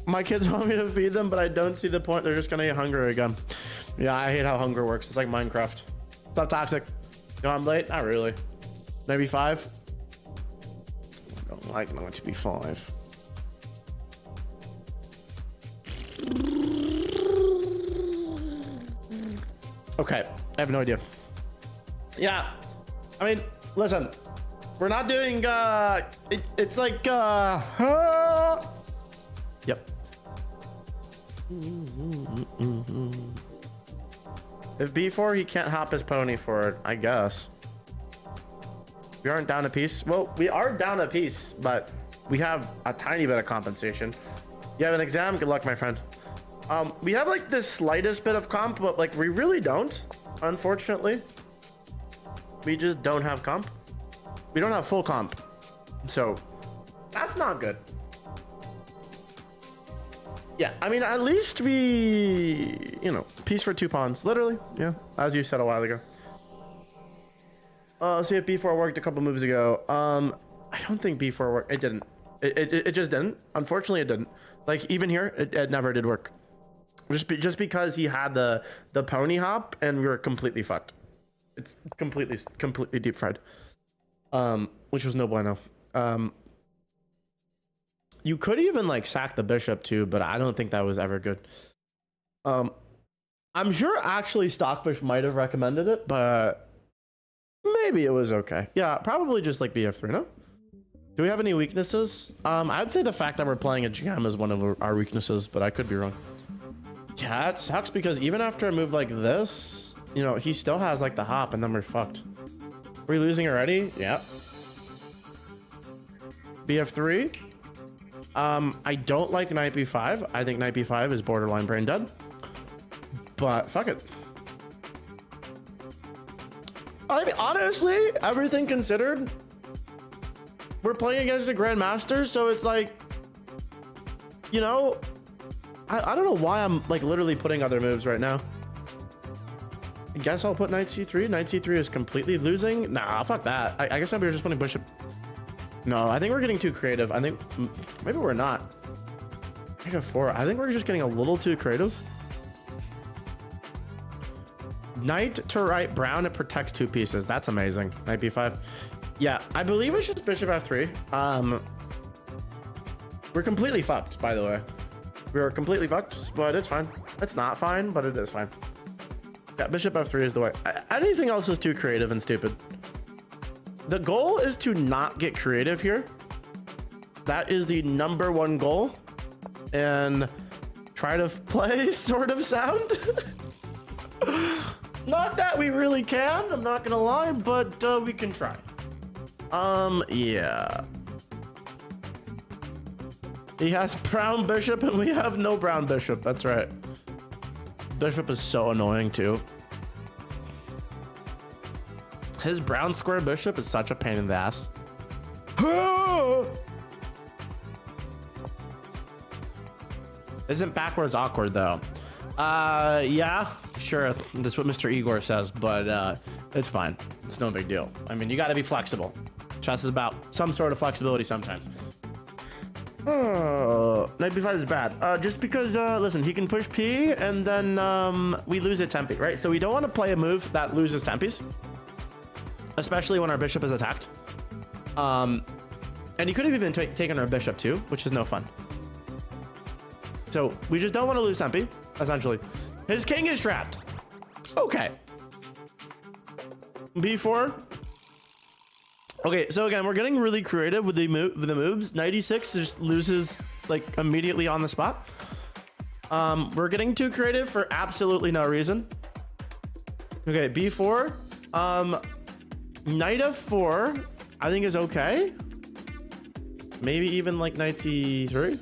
My kids want me to feed them, but I don't see the point. They're just gonna get hungry again. Yeah, I hate how hunger works. It's like Minecraft. Stop toxic. No, I'm late. Not really. Maybe 5. I don't like not to be 5. Okay, I have no idea. Yeah, I mean, listen, we're not doing it's like yep. If b4, he can't hop his pony forward, I guess. We aren't down a piece. Well, we are down a piece, but we have a tiny bit of compensation. You have an exam? Good luck, my friend. We have like the slightest bit of comp, but like we really don't, unfortunately. We just don't have comp. We don't have full comp. So that's not good. Yeah, I mean, at least we, you know, piece for 2 pawns, literally. Yeah, as you said a while ago. See if b4 worked a couple moves ago. I don't think b4 worked. It didn't. It just didn't. Unfortunately, it didn't. Like even here, it never did work. Just because he had the pony hop and we were completely fucked. It's completely deep fried. Which was no bueno. You could even like sack the bishop too, but I don't think that was ever good. I'm sure actually Stockfish might have recommended it, but maybe it was okay. Yeah, probably just like bf3, no? Do we have any weaknesses? I'd say the fact that we're playing a jam is one of our weaknesses, but I could be wrong. Yeah, it sucks because even after a move like this, you know, he still has like the hop and then we're fucked. Are we losing already? Yeah. bf3. I don't like knight b5. I think knight b5 is borderline brain dead. But fuck it. I mean, honestly, everything considered, we're playing against a Grandmaster, so it's like, you know, I don't know why I'm like literally putting other moves right now. I guess I'll put knight c3. Knight c3 is completely losing. Nah, fuck that. I guess we're just putting bishop. No, I think we're getting too creative. I think maybe we're not. Knight f4. I think we're just getting a little too creative. Knight to right brown, it protects 2 pieces. That's amazing. Knight b5. Yeah, I believe it's just bishop f3. We're completely fucked, by the way. We're completely fucked, but it's fine. It's not fine, but it is fine. Yeah, bishop f3 is the way. Anything else is too creative and stupid. The goal is to not get creative here. That is the #1 goal. And try to play sort of sound. Not that we really can, I'm not gonna lie, but we can try. Yeah. He has brown bishop and we have no brown bishop. That's right. Bishop is so annoying too. His brown square bishop is such a pain in the ass. Isn't backwards awkward though? Yeah, sure. That's what Mr. Igor says, but it's fine. It's no big deal. I mean, you got to be flexible. Chess is about some sort of flexibility sometimes. Knight b5 is bad. Just because, listen, he can push p and then we lose a tempi, right? So we don't want to play a move that loses tempis, especially when our bishop is attacked. And he could have even taken our bishop too, which is no fun. So we just don't want to lose tempi, essentially. His king is trapped. Okay. b4. Okay, so again, we're getting really creative with the moves. Knight e6 just loses like immediately on the spot. We're getting too creative for absolutely no reason. Okay, b4. Knight f4, I think is okay. Maybe even like knight c3.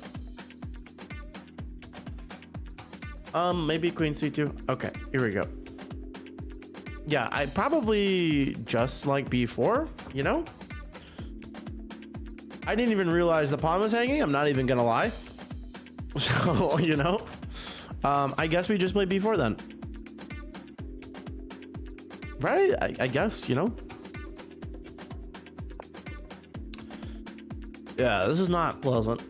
Maybe queen c2. Okay, here we go. Yeah, I probably just like b4, you know? I didn't even realize the pawn was hanging. I'm not even gonna lie. So, you know, I guess we just play b4 then. Right? I guess, you know? Yeah, this is not pleasant.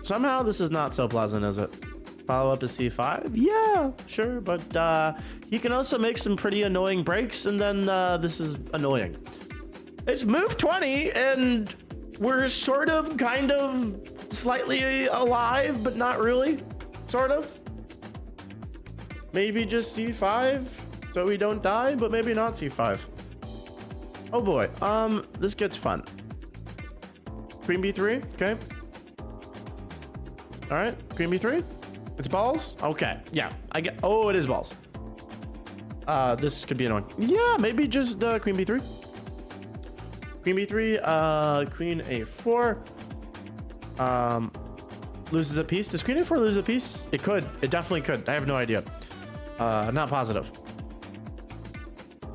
Somehow this is not so pleasant, is it? Follow up to c5? Yeah, sure, but he can also make some pretty annoying breaks, and then this is annoying. It's move 20, and we're sort of, kind of, slightly alive, but not really. Sort of. Maybe just c5, so we don't die, but maybe not c5. Oh boy, this gets fun. Queen b3, okay. All right, queen b3. It's balls? Okay, yeah, I get, oh, it is balls. This could be annoying. Yeah, maybe just queen b3. Queen b3, queen a4. Loses a piece. Does queen a4 lose a piece? It could, it definitely could. I have no idea. Not positive.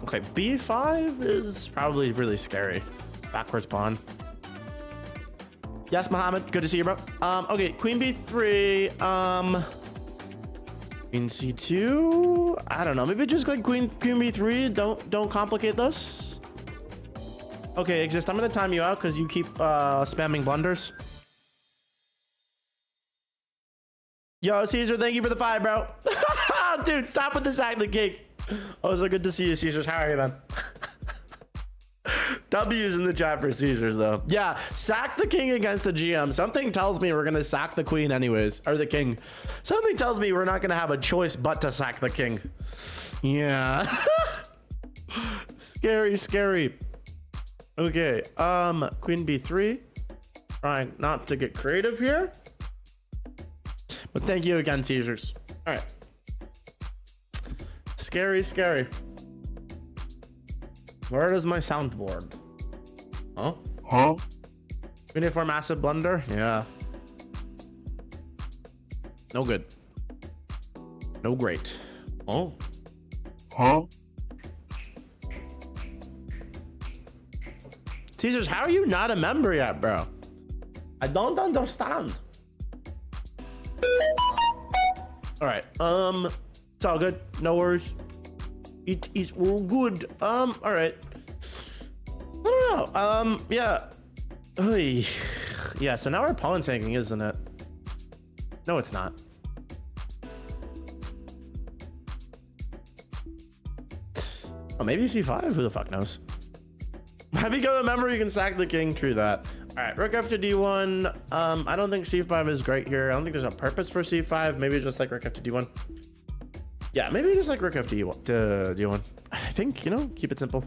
Okay, b5 is probably really scary. Backwards pawn. Yes, Mohammed. Good to see you, bro. Okay, queen b3. Queen c2. I don't know. Maybe just like queen b3. Don't complicate this. Okay, Exist. I'm gonna time you out because you keep spamming blunders. Yo, Caesar, thank you for the 5, bro. Dude, stop with the sack the king. Oh, so good to see you, Caesars. How are you, man? W's in the chat for Caesars, though. Yeah, sack the king against the GM. Something tells me we're gonna sack the queen anyways, or the king. Something tells me we're not gonna have a choice but to sack the king. Yeah. Scary, scary. Okay, queen b3. Trying not to get creative here. But thank you again, Caesars. All right. Scary, scary. Where is my soundboard? Huh? Huh? Queen a4 massive blunder? Yeah. No good. No great. Oh. Huh? Caesars, how are you not a member yet, bro? I don't understand. All right. It's all good. No worries. It is all good. All right. I don't know. Yeah. Oy. Yeah, so now our pawn's hanging, isn't it? No, it's not. Oh, maybe c5. Who the fuck knows? Might be good memory. You can sack the king. True that. All right, rook f to d1. I don't think c5 is great here. I don't think there's a purpose for c5. Maybe just like rook f to d1. Yeah, maybe just like rook f to d1. I think, you know, keep it simple.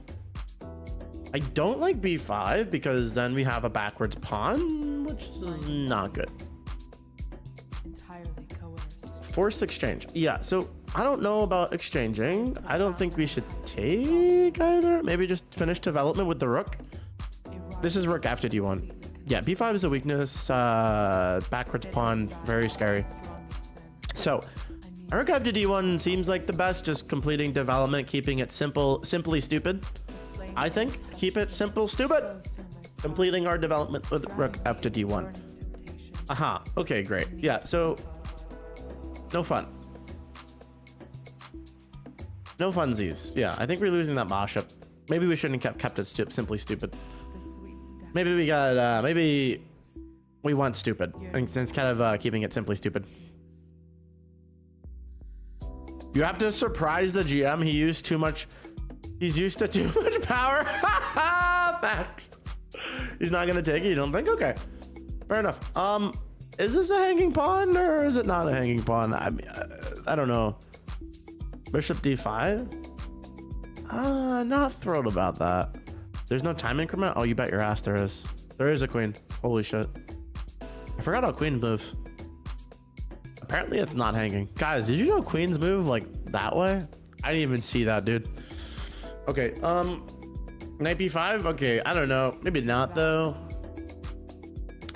I don't like b5 because then we have a backwards pawn, which is not good. Entirely coerced. Forced exchange. Yeah, so I don't know about exchanging. I don't think we should take either. Maybe just finish development with the rook. This is rook after d1. Yeah, b5 is a weakness. Backwards pawn, very scary. So rook after d1 seems like the best, just completing development, keeping it simple, simply stupid. I think keep it simple, stupid. Completing our development with rook f to d1. Aha. Okay, great. Yeah, so no fun. No funsies. Yeah, I think we're losing that mashup. Maybe we shouldn't have kept it simply stupid. Maybe we got maybe we want stupid instead of keeping it simply stupid. You have to surprise the GM. He used too much. He's used to too much power. Facts. He's not gonna take it. You don't think? Okay, fair enough. Is this a hanging pawn or is it not a hanging pawn? I mean, I don't know. Bishop d5. Not thrilled about that. There's no time increment. Oh, you bet your ass there is. There is a queen. Holy shit. I forgot how queens move. Apparently it's not hanging. Guys, did you know queens move like that way? I didn't even see that, dude. Okay, knight b5. Okay, I don't know. Maybe not though.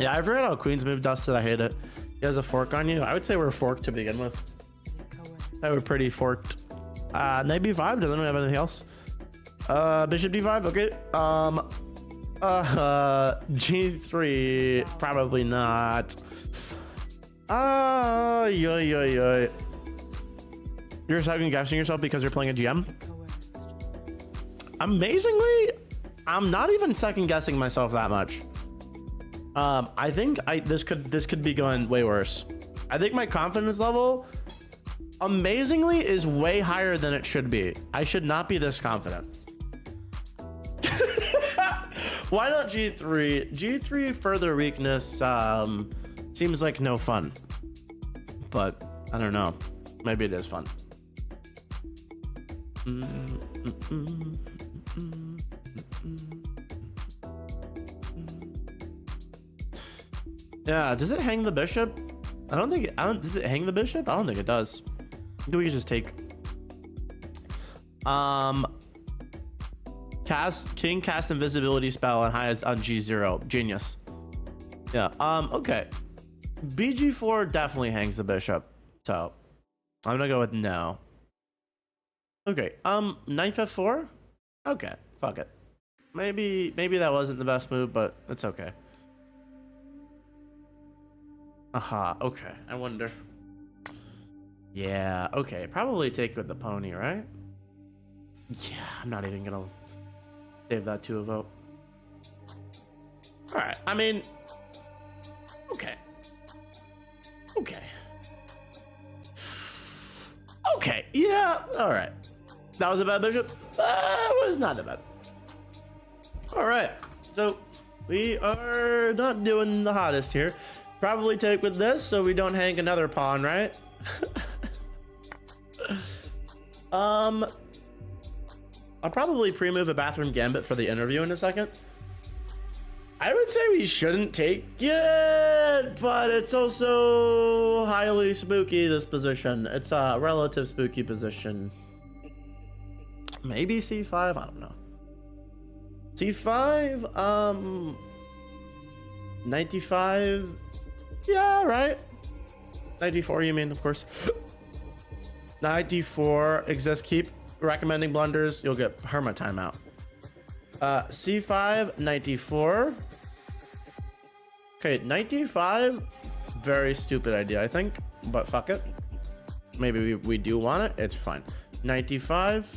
Yeah, I forgot how queens move, Dusted. I hate it. He has a fork on you. I would say we're forked to begin with. That we're pretty forked. Knight b5. Doesn't have anything else. Bishop d5. Okay. G3. Probably not. You're second guessing yourself because you're playing a GM. Amazingly, I'm not even second guessing myself that much. I think this could be going way worse. I think my confidence level, amazingly, is way higher than it should be. I should not be this confident. Why not G3? G3 further weakness seems like no fun, but I don't know. Maybe it is fun. Yeah, does it hang the bishop? Does it hang the bishop? I don't think it does. I think we can just take cast invisibility spell on highest on G0. Genius. Yeah. Okay. BG4 definitely hangs the bishop. So I'm gonna go with no. Okay. Knight f4. Okay. Fuck it. Maybe that wasn't the best move, but it's okay. Aha. Okay. I wonder. Yeah. Okay. Probably take with the pony, right? Yeah. I'm not even gonna save that to a vote. All right. I mean. Okay. Okay. Okay. Yeah. All right. That was a bad bishop. That was not that bad. All right. So we are not doing the hottest here. Probably take with this so we don't hang another pawn, right? I'll probably pre-move a bathroom gambit for the interview in a second. I would say we shouldn't take it, but it's also highly spooky, this position. It's a relative spooky position. Maybe c5, I don't know. c5, 95. Yeah, right. 94, you mean, of course. 94 exists. Keep recommending blunders. You'll get hermit timeout. C5, 94. Okay, 95. Very stupid idea, I think, but fuck it. Maybe we do want it. It's fine. 95.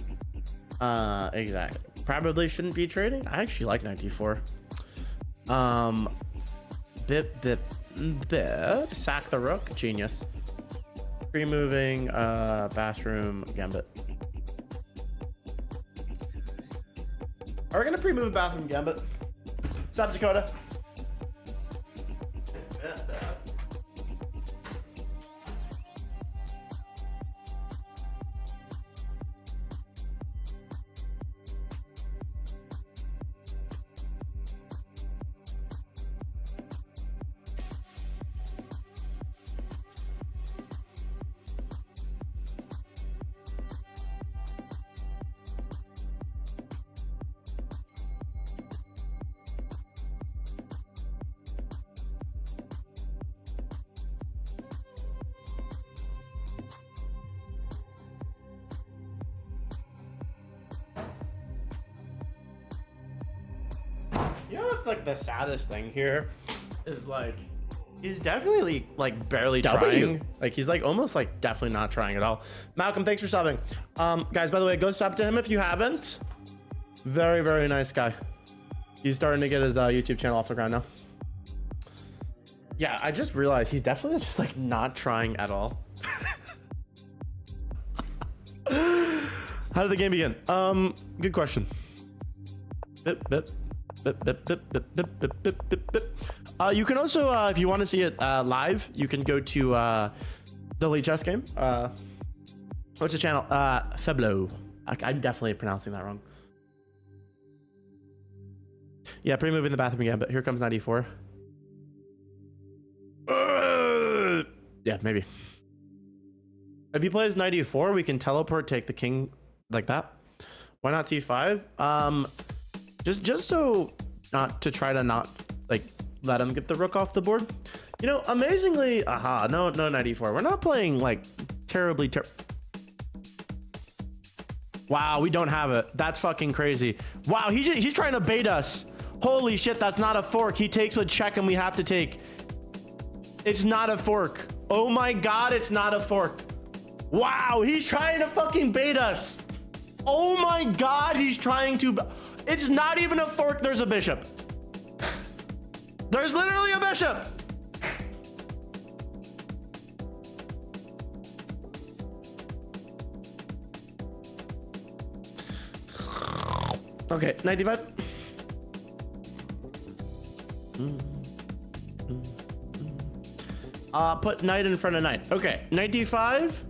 Exactly. Probably shouldn't be trading. I actually like 94. Bip. Sack the rook. Genius. Pre-moving bathroom gambit. We're gonna pre-move bathroom gambit. South Dakota. You know what's like the saddest thing here is like he's definitely like barely trying. Like he's like almost like definitely not trying at all. Malcolm, thanks for subbing. Guys, by the way, go sub to him if you haven't. Very, very nice guy. He's starting to get his YouTube channel off the ground now. Yeah, I just realized he's definitely just like not trying at all. How did the game begin? Good question. You can also, if you want to see it live, you can go to the Elite Chess game. What's the channel? Feblo. I'm definitely pronouncing that wrong. Yeah, pre-move in the bathroom again, but here comes 94. Yeah, maybe. If he plays 94, we can teleport, take the king like that. Why not c5? Just so not to try to not like let him get the rook off the board. You know, amazingly, no 94. We're not playing like terribly. Wow, we don't have it. That's fucking crazy. Wow, he's trying to bait us. Holy shit, that's not a fork. He takes with check and we have to take. It's not a fork. Oh my god, it's not a fork. Wow, he's trying to fucking bait us. Oh my god, he's trying to. It's not even a fork. There's a bishop. There's literally a bishop. Okay, 95. Put knight in front of knight. Okay, 95.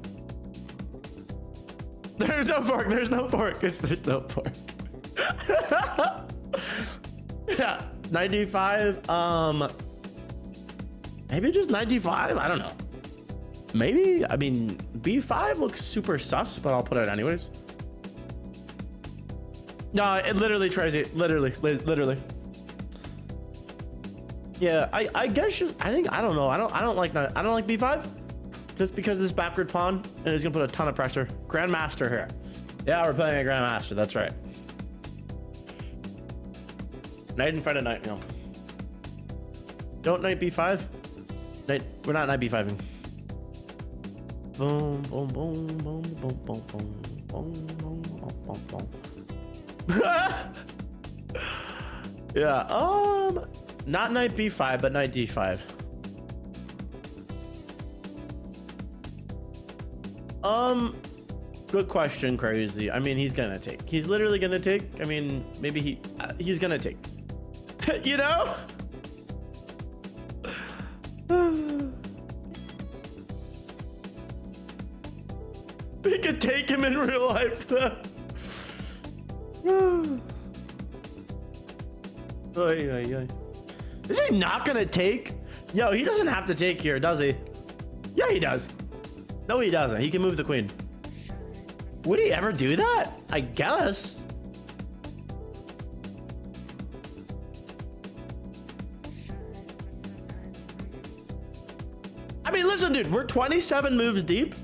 There's no fork. There's no fork. There's no fork. Yeah, 95. Maybe just 95. I don't know. Maybe. I mean, b5 looks super sus, but I'll put it anyways. No, it literally tries it. Literally. Yeah, I guess just, I don't know. I don't like b5 just because of this backward pawn, and he's gonna put a ton of pressure. Grandmaster here. Yeah, we're playing a Grandmaster. That's right. Knight in front of knight, no. Don't knight b5. Knight, we're not knight b5ing. Boom, boom, boom, boom, boom, boom, boom, boom, boom, boom, boom. Yeah, not knight b5, but knight d5. Good question, crazy. I mean, he's gonna take. He's literally gonna take. I mean, maybe he's gonna take. You know? We could take him in real life. Is he not gonna take? Yo, he doesn't have to take here, does he? Yeah, he does. No, he doesn't. He can move the queen. Would he ever do that? I guess. I mean, listen, dude, we're 27 moves deep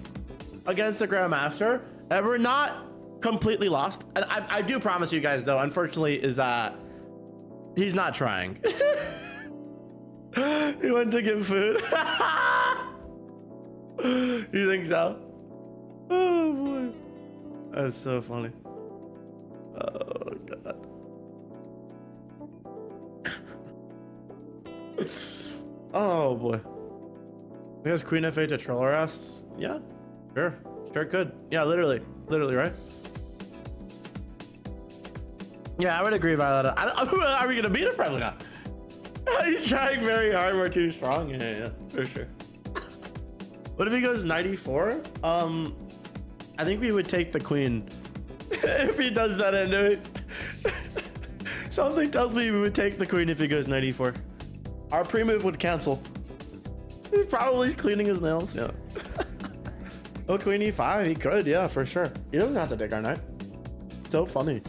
against the Grandmaster, and we're not completely lost. And I do promise you guys, though, unfortunately, is he's not trying. He went to get food. You think so? Oh boy, that's so funny. Oh god. Oh boy. I guess Queen F8 to troll our ass. Yeah, sure could. Yeah, literally, right? Yeah, I would agree, Violet. Are we gonna beat him? Probably not. He's trying very hard. We're too strong. Yeah, for sure. What if he goes 94? I think we would take the queen if he does that anyway. Something tells me we would take the queen if he goes 94. Our pre-move would cancel. He's probably cleaning his nails. Yeah. Oh, queen e5. He could. Yeah, for sure. He doesn't have to take our knight. So funny.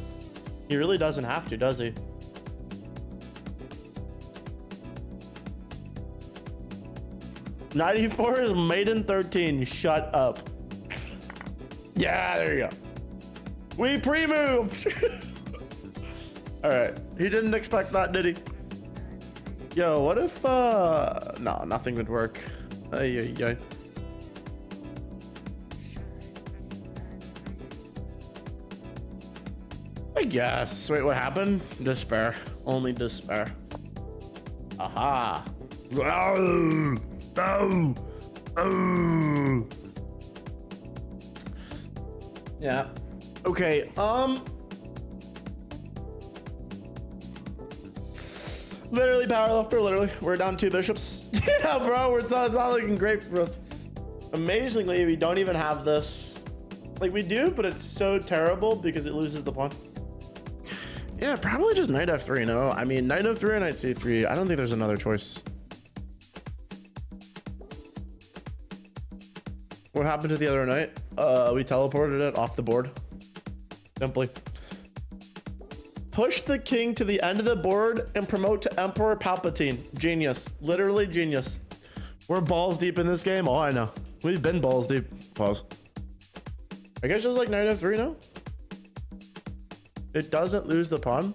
He really doesn't have to, does he? '94 is maiden 13. Shut up. Yeah, there you go. We pre-moved. All right. He didn't expect that, did he? Yo, what if no, nothing would work. Ay, ay, ay. I guess. Wait, what happened? Despair. Only despair. Aha. Oh. Oh. Oh. Yeah. Okay. Literally power lefter. Literally, we're down 2 bishops. Yeah, bro. It's not looking great for us. Amazingly, we don't even have this. Like we do, but it's so terrible because it loses the pawn. Yeah, probably just knight f3. No, I mean knight f3 or knight c3. I don't think there's another choice. What happened to the other knight? We teleported it off the board. Simply. Push the king to the end of the board and promote to Emperor Palpatine. Genius. Literally genius. We're balls deep in this game. Oh, I know. We've been balls deep. Pause. I guess just like knight f3 now. It doesn't lose the pawn.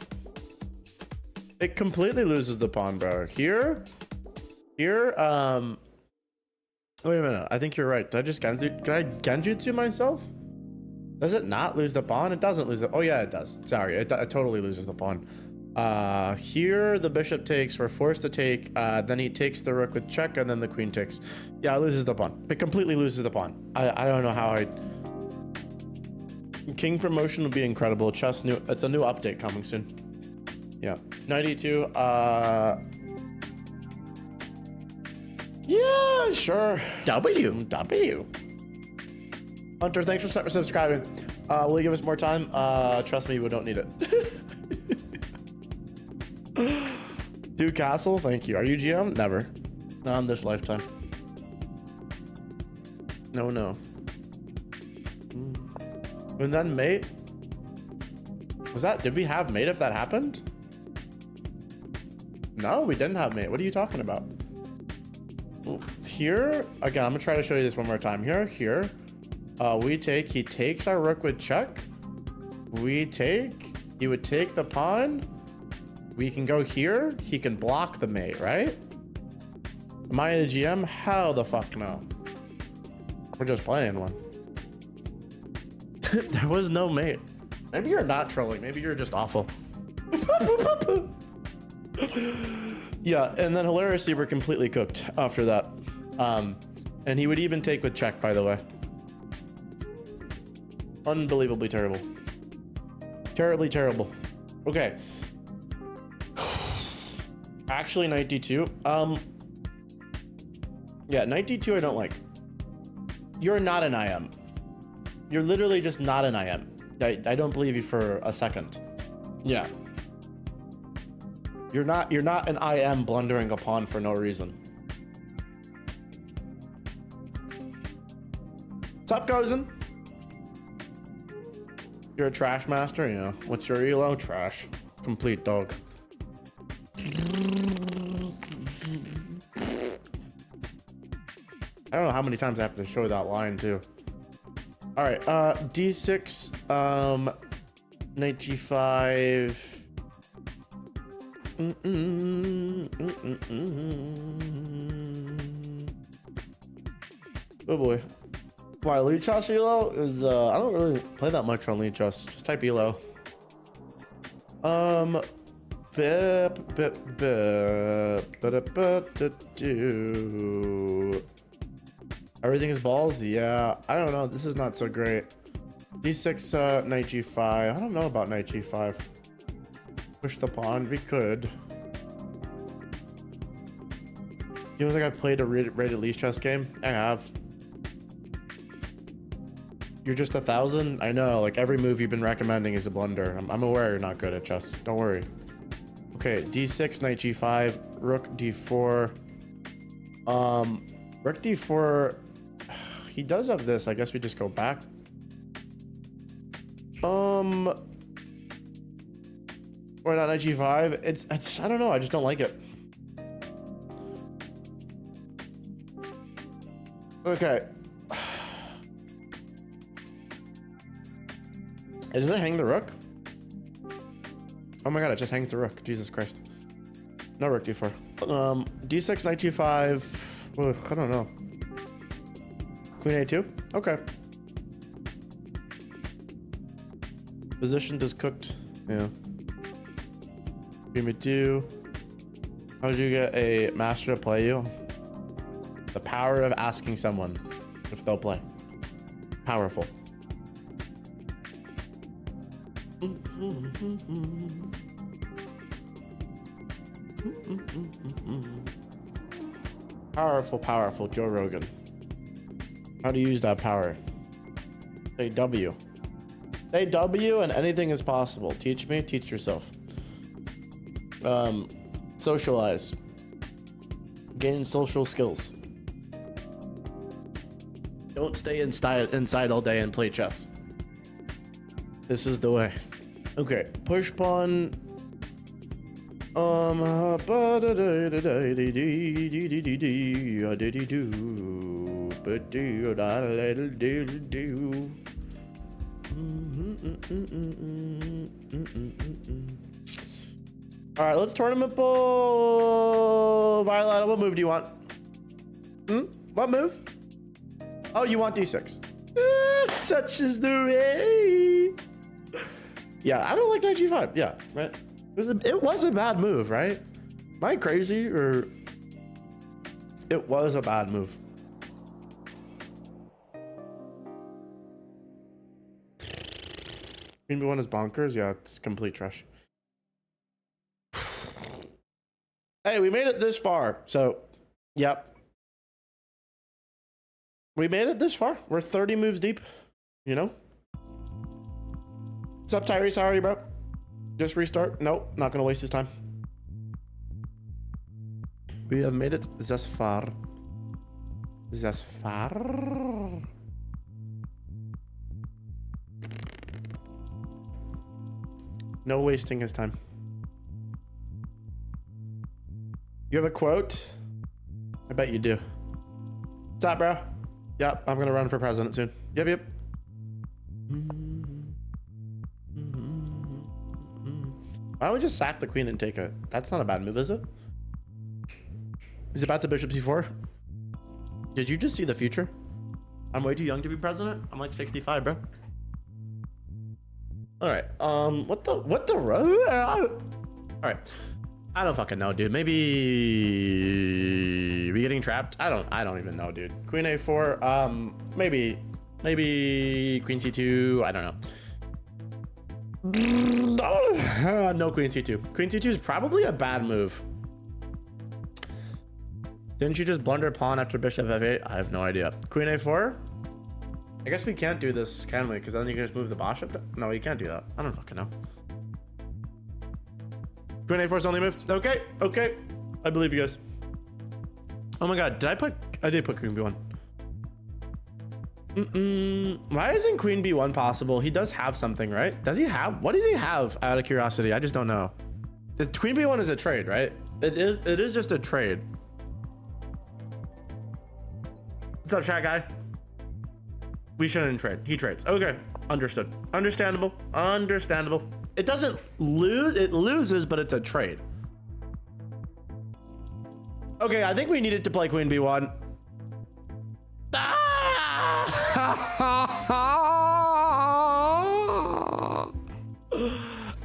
It completely loses the pawn, bro. Here. Wait a minute. I think you're right. Did I just Genjutsu? Can I Genjutsu myself? Does it not lose the pawn? It doesn't lose it. Oh yeah, it does. Sorry, it totally loses the pawn. Here the bishop takes. We're forced to take. Then he takes the rook with check, and then the queen takes. Yeah, it loses the pawn. It completely loses the pawn. I don't know how I. King promotion would be incredible. Chess new. It's a new update coming soon. Yeah, 92. Yeah, sure. W. Hunter, thanks for subscribing. Will you give us more time? Trust me, we don't need it. Do castle, thank you. Are you GM? Never. Not in this lifetime. No. And then mate. Did we have mate if that happened? No, we didn't have mate. What are you talking about? Here, again, I'm gonna try to show you this one more time. Here. We take, he takes our rook with check. We take, he would take the pawn. We can go here. He can block the mate, right? Am I a GM? Hell the fuck no. We're just playing one. There was no mate. Maybe you're not trolling. Maybe you're just awful. Yeah, and then hilariously, we're completely cooked after that. And he would even take with check, by the way. Unbelievably terrible. Terribly terrible. Okay. Actually, knight d2. Yeah, knight d2 I don't like. You're not an IM. You're literally just not an IM. I don't believe you for a second. Yeah. You're not an IM blundering a pawn for no reason. What's up, cousin? You're a trash master? Yeah. What's your elo? Trash. Complete dog. I don't know how many times I have to show that line too. All right, d6, knight g5. Oh boy. Why, Lichas elo is, I don't really play that much on Lichas. Just type elo. Everything is balls? Yeah, I don't know. This is not so great. D6, knight g5. I don't know about knight g5. Push the pawn. We could. You don't think I've played a rated least chess game? I have. You're just 1,000? I know, like every move you've been recommending is a blunder. I'm aware you're not good at chess. Don't worry. Okay, d6, knight g5, rook d4. Rook d4. He does have this. I guess we just go back. Or not knight g5. It's I don't know. I just don't like it. Okay. Does it hang the rook? Oh my god, it just hangs the rook. Jesus Christ. No rook d4. d6, knight g5. Ugh, I don't know. Queen a2? Okay. Position just cooked. Yeah. Queen b2. How did you get a master to play you? The power of asking someone if they'll play. Powerful. Powerful, powerful Joe Rogan. How to use that power? Say W. Say W and anything is possible. Teach me, teach yourself. Socialize. Gain social skills. Don't stay inside all day and play chess. This is the way. Okay, push pawn. All right, let's tournament ball. Violet, what move do you want? What move? Oh, you want d6. Such is the way. Yeah, I don't like knight g5. Yeah, right. It was a bad move, right? Am I crazy or? It was a bad move. Queen b1 is bonkers. Yeah, it's complete trash. Hey, we made it this far. So, yep. We made it this far. We're 30 moves deep, you know? What's up, Tyrese? How are you, bro? Just restart? Nope, not gonna waste his time. We have made it this far. This far. No wasting his time. You have a quote? I bet you do. What's up, bro? Yep, I'm gonna run for president soon. Yep. Why don't we just sack the queen and take it? That's not a bad move, is it? He's about to bishop c4. Did you just see the future? I'm way too young to be president. I'm like 65, bro. All right. What the? All right. I don't fucking know, dude. Maybe we getting trapped. I don't even know, dude. Queen a4. Maybe queen c2. I don't know. No queen c2. Queen c2 is probably a bad move. Didn't you just blunder pawn after bishop f8? I have no idea. Queen a4. I guess we can't do this, can we? Because then you can just move the bishop. No, you can't do that. I don't fucking know. Queen a4 is the only move. Okay. I believe you guys. Oh my god, I did put queen b1. Why isn't queen b1 possible? He does have something, right? Does he have? What does he have? Out of curiosity, I just don't know. The queen b1 is a trade, right? It is just a trade. What's up, chat guy? We shouldn't trade. He trades. Okay, understood. Understandable. It doesn't lose. It loses, but it's a trade. Okay, I think we needed to play queen b1.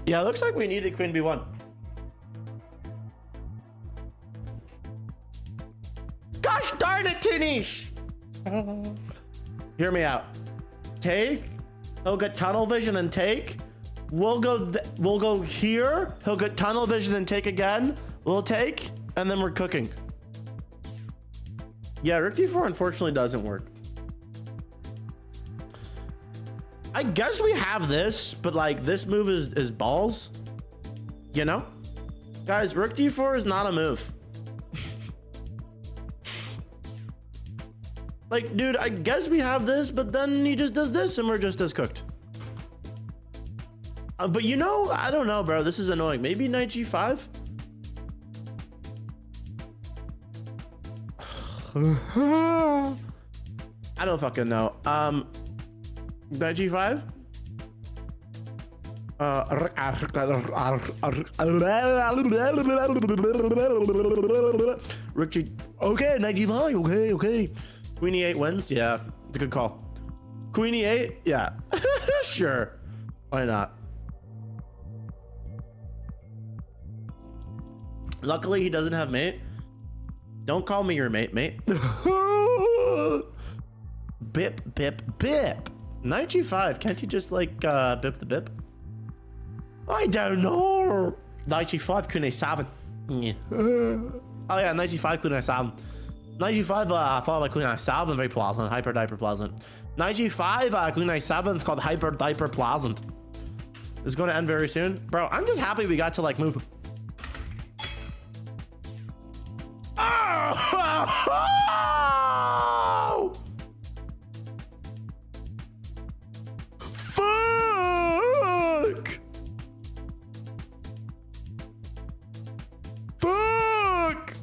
Yeah, it looks like we needed queen b1. Gosh darn it, Tanish! Hear me out. Take. He'll get tunnel vision and take. We'll go here. He'll get tunnel vision and take again. We'll take, and then we're cooking. Yeah, Rook D4 unfortunately doesn't work. I guess we have this, but like this move is balls. You know? Guys, Rook D4 is not a move. Like, dude, I guess we have this, but then he just does this and we're just as cooked. But you know, I don't know, bro. This is annoying. Maybe knight G5? I don't fucking know. Knight G5? Richie. Okay, knight G5. Okay. Queen E8 wins? Yeah, it's a good call. Queen E8? Yeah. Sure. Why not? Luckily, he doesn't have mate. Don't call me your mate. Bip. Knight G5. Can't you just like bip the bip? I don't know. Knight G5, Queen A7. Yeah. Oh yeah, Knight G5, Queen A7. Knight G5 followed by Queen A7, very pleasant, hyper pleasant. Knight G5, Queen A7 is called hyper pleasant. It's going to end very soon, bro. I'm just happy we got to like move. Oh! Fuck! Fuck!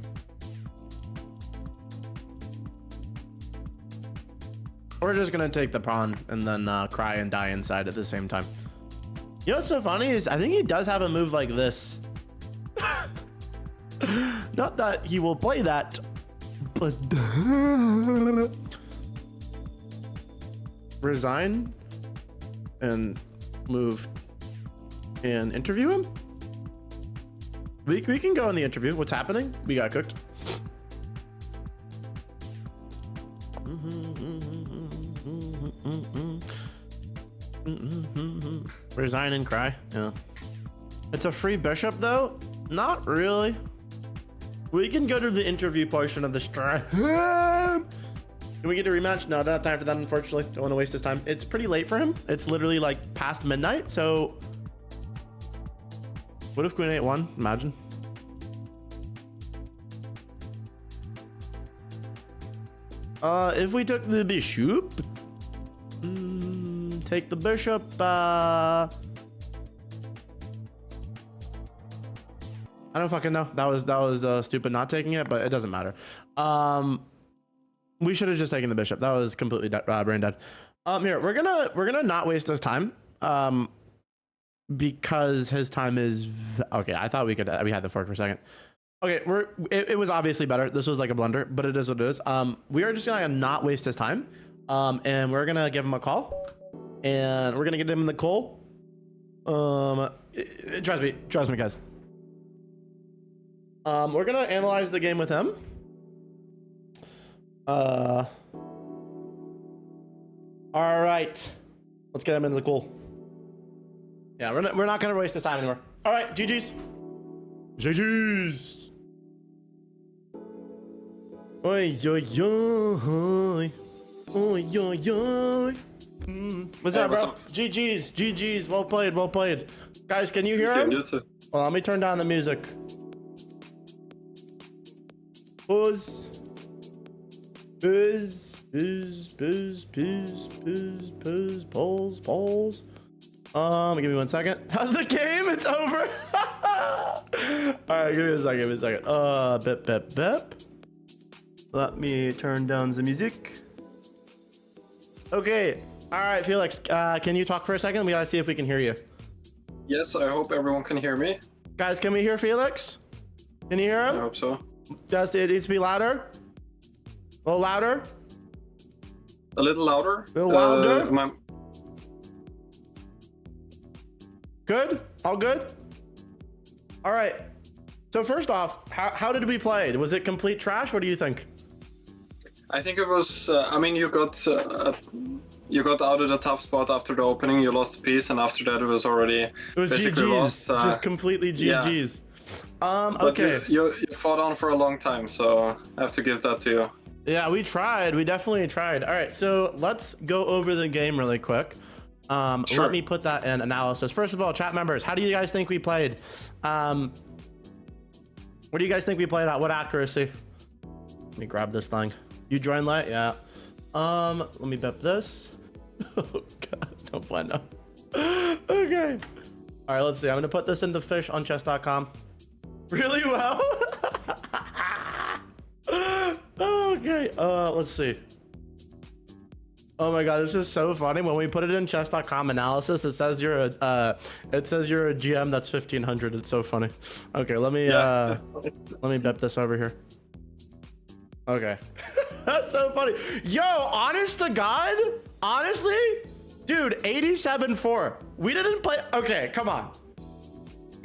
We're just gonna take the pawn and then cry and die inside at the same time. You know what's so funny is I think he does have a move like this. Not that he will play that, but resign and move and interview him. We can go in the interview. What's happening? We got cooked. Resign and cry. Yeah. It's a free bishop though. Not really. We can go to the interview portion of the stream. Can we get a rematch? No, I don't have time for that, unfortunately. Don't want to waste his time. It's pretty late for him. It's literally like past midnight. So what if Queen 8 won? Imagine. If we took the bishop, take the bishop, I don't fucking know. That was stupid not taking it, but it doesn't matter. We should have just taken the bishop. That was completely brain dead. Here we're gonna not waste his time. Because his time is okay. I thought we had the fork for a second. Okay, it was obviously better. This was like a blunder, but it is what it is. We are just gonna not waste his time. And we're gonna give him a call, and we're gonna get him in the call. Trust me, guys. We're gonna analyze the game with him. All right, let's get him in the call. Yeah, we're not gonna waste this time anymore. All right, GG's. Oi, oi, oi. Oi, oi, oi. What's up, bro? GG's. Well played. Guys, can you hear him? Well, let me turn down the music. Buzz. Polls. Give me 1 second. How's the game? It's over. All right, give me a second. Bip. Let me turn down the music. Okay. All right, Felix, can you talk for a second? We gotta see if we can hear you. Yes, I hope everyone can hear me. Guys, can we hear Felix? Can you hear him? I hope so. Does it needs to be louder? A little louder? A little louder? A little louder? Good? All good? All right. So first off, how did we play? Was it complete trash? What do you think? I think it was, I mean, you got you got out of the tough spot after the opening. You lost a piece, and after that, it was already It was basically GG's, lost. just completely GG's. But Okay. you fought on for a long time, so I have to give that to you. Yeah, we tried. We definitely tried. All right, so let's go over the game really quick. Sure. Let me put that in analysis. First of all, chat members, how do you guys think we played? What do you guys think we played at? What accuracy? Let me grab this thing. You join late? Yeah. Let me bip this. Oh god, no bueno. Okay. All right, let's see. I'm gonna put this into fish on chess.com. Really well. Okay. Let's see. Oh my god, this is so funny. When we put it in chess.com analysis, it says you're a GM that's 1500. It's so funny. Okay, let me bip this over here. Okay. That's so funny. Yo, honest to God, honestly, dude, 87-4. We didn't play. Okay, come on.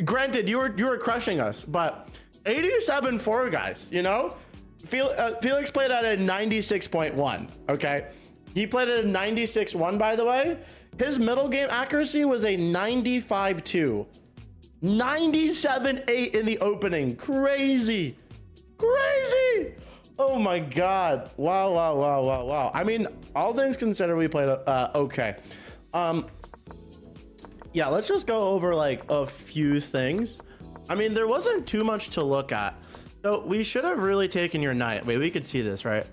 Granted, you were crushing us, but 87-4, guys. You know, Felix played at a 96.1. Okay, he played at a 96.1. By the way, his middle game accuracy was a 95.2. 97.8 in the opening. Crazy. Oh my god. Wow. I mean, all things considered, we played okay. Yeah, let's just go over like a few things. I mean, there wasn't too much to look at, so we should have really taken your knight. Wait, we could see this, right?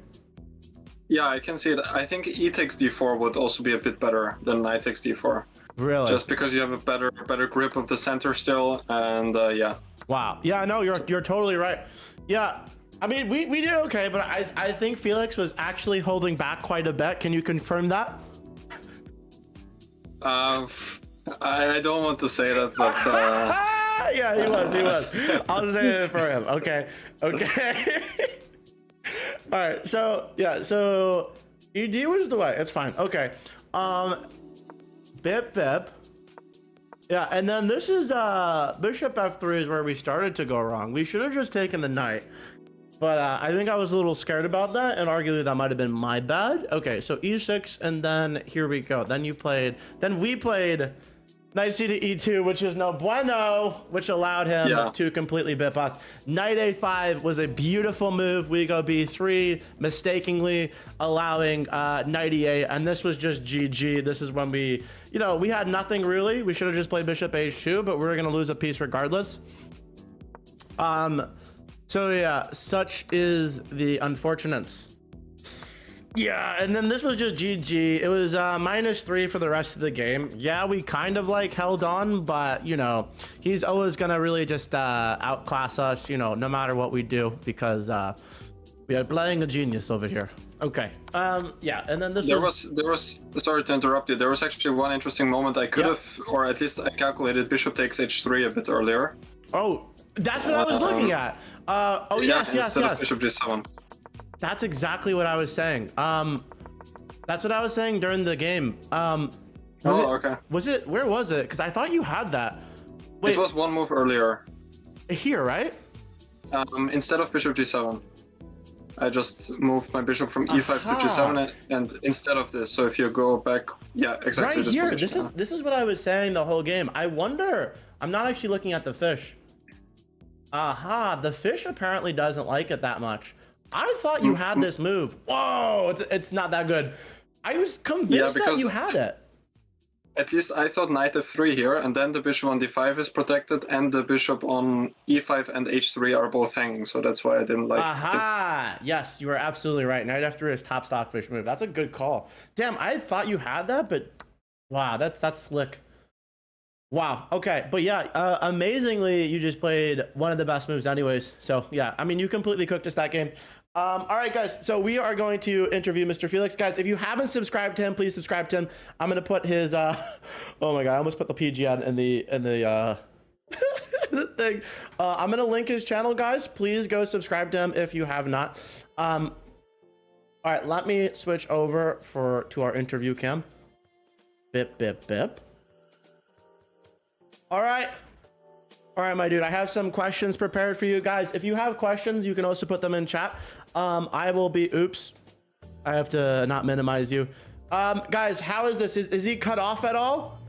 Yeah, I can see it. I think e takes d4 would also be a bit better than knight takes d4. Really? Just because you have a better grip of the center still, and yeah. Wow. Yeah, no, you're totally right. Yeah. I mean, we did okay, but I think Felix was actually holding back quite a bit. Can you confirm that? I don't want to say that, but yeah, he was. I'll say it for him. Okay. All right. So yeah. So ED was the way. It's fine. Okay. Bip. Yeah, and then this is bishop f3 is where we started to go wrong. We should have just taken the knight. But I think I was a little scared about that, and arguably that might have been my bad. Okay, so e6, and then here we go. Then we played knight c to e2, which is no bueno, which allowed him to completely bip us. Knight a5 was a beautiful move. We go b3, mistakenly allowing knight e8, and this was just GG. This is when we had nothing really. We should have just played bishop h2, but we were gonna lose a piece regardless. So yeah, such is the unfortunates. Yeah, and then this was just GG. It was -3 for the rest of the game. Yeah, we kind of like held on, but he's always gonna really just outclass us, no matter what we do, because we are playing a genius over here. Okay. Yeah, and then there was sorry to interrupt you. There was actually one interesting moment. I could have, or at least I calculated bishop takes h3 a bit earlier. Oh, that's what I was looking at. Oh yes. Of bishop g7. That's exactly what I was saying. That's what I was saying during the game. Okay. Where was it? Because I thought you had that. Wait, it was one move earlier. Here, right? Instead of bishop g7, I just moved my bishop from e5 to g7, and instead of this. So if you go back, yeah, exactly. Right here. This is what I was saying the whole game. I wonder. I'm not actually looking at the fish. Aha, the fish apparently doesn't like it that much. I thought you had this move. Whoa, it's not that good. I was convinced that you had it. At least I thought knight f3 here, and then the bishop on d5 is protected, and the bishop on e5 and h3 are both hanging, so that's why I didn't like it. Yes, you are absolutely right. Knight f3 is top stock fish move. That's a good call. Damn, I thought you had that, but wow, that's slick. Wow. Okay. But yeah, amazingly, you just played one of the best moves anyways. So yeah, I mean, you completely cooked us that game. All right, guys. So we are going to interview Mr. Felix. Guys, if you haven't subscribed to him, please subscribe to him. I'm going to put his, oh my God, I almost put the PGN in the the thing. I'm going to link his channel, guys. Please go subscribe to him if you have not. All right, let me switch over to our interview cam. Bip. All right, my dude. I have some questions prepared for you guys. If you have questions, you can also put them in chat. I will be. Oops, I have to not minimize you. Guys, how is this? Is he cut off at all?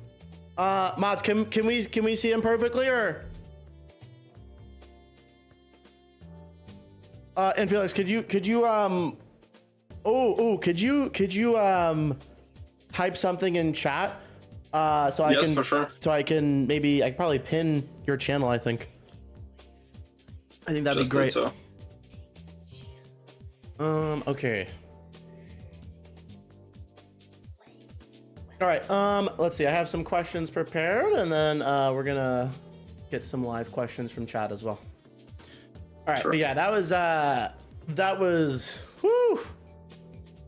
Mods, can we see him perfectly or? And Felix, could you could you type something in chat? So I yes, can for sure. so I can probably pin your channel. I think that'd Just be great. did so. Okay. All right. Let's see. I have some questions prepared, and then we're gonna get some live questions from chat as well. All right. Sure. But yeah, that was. Whew.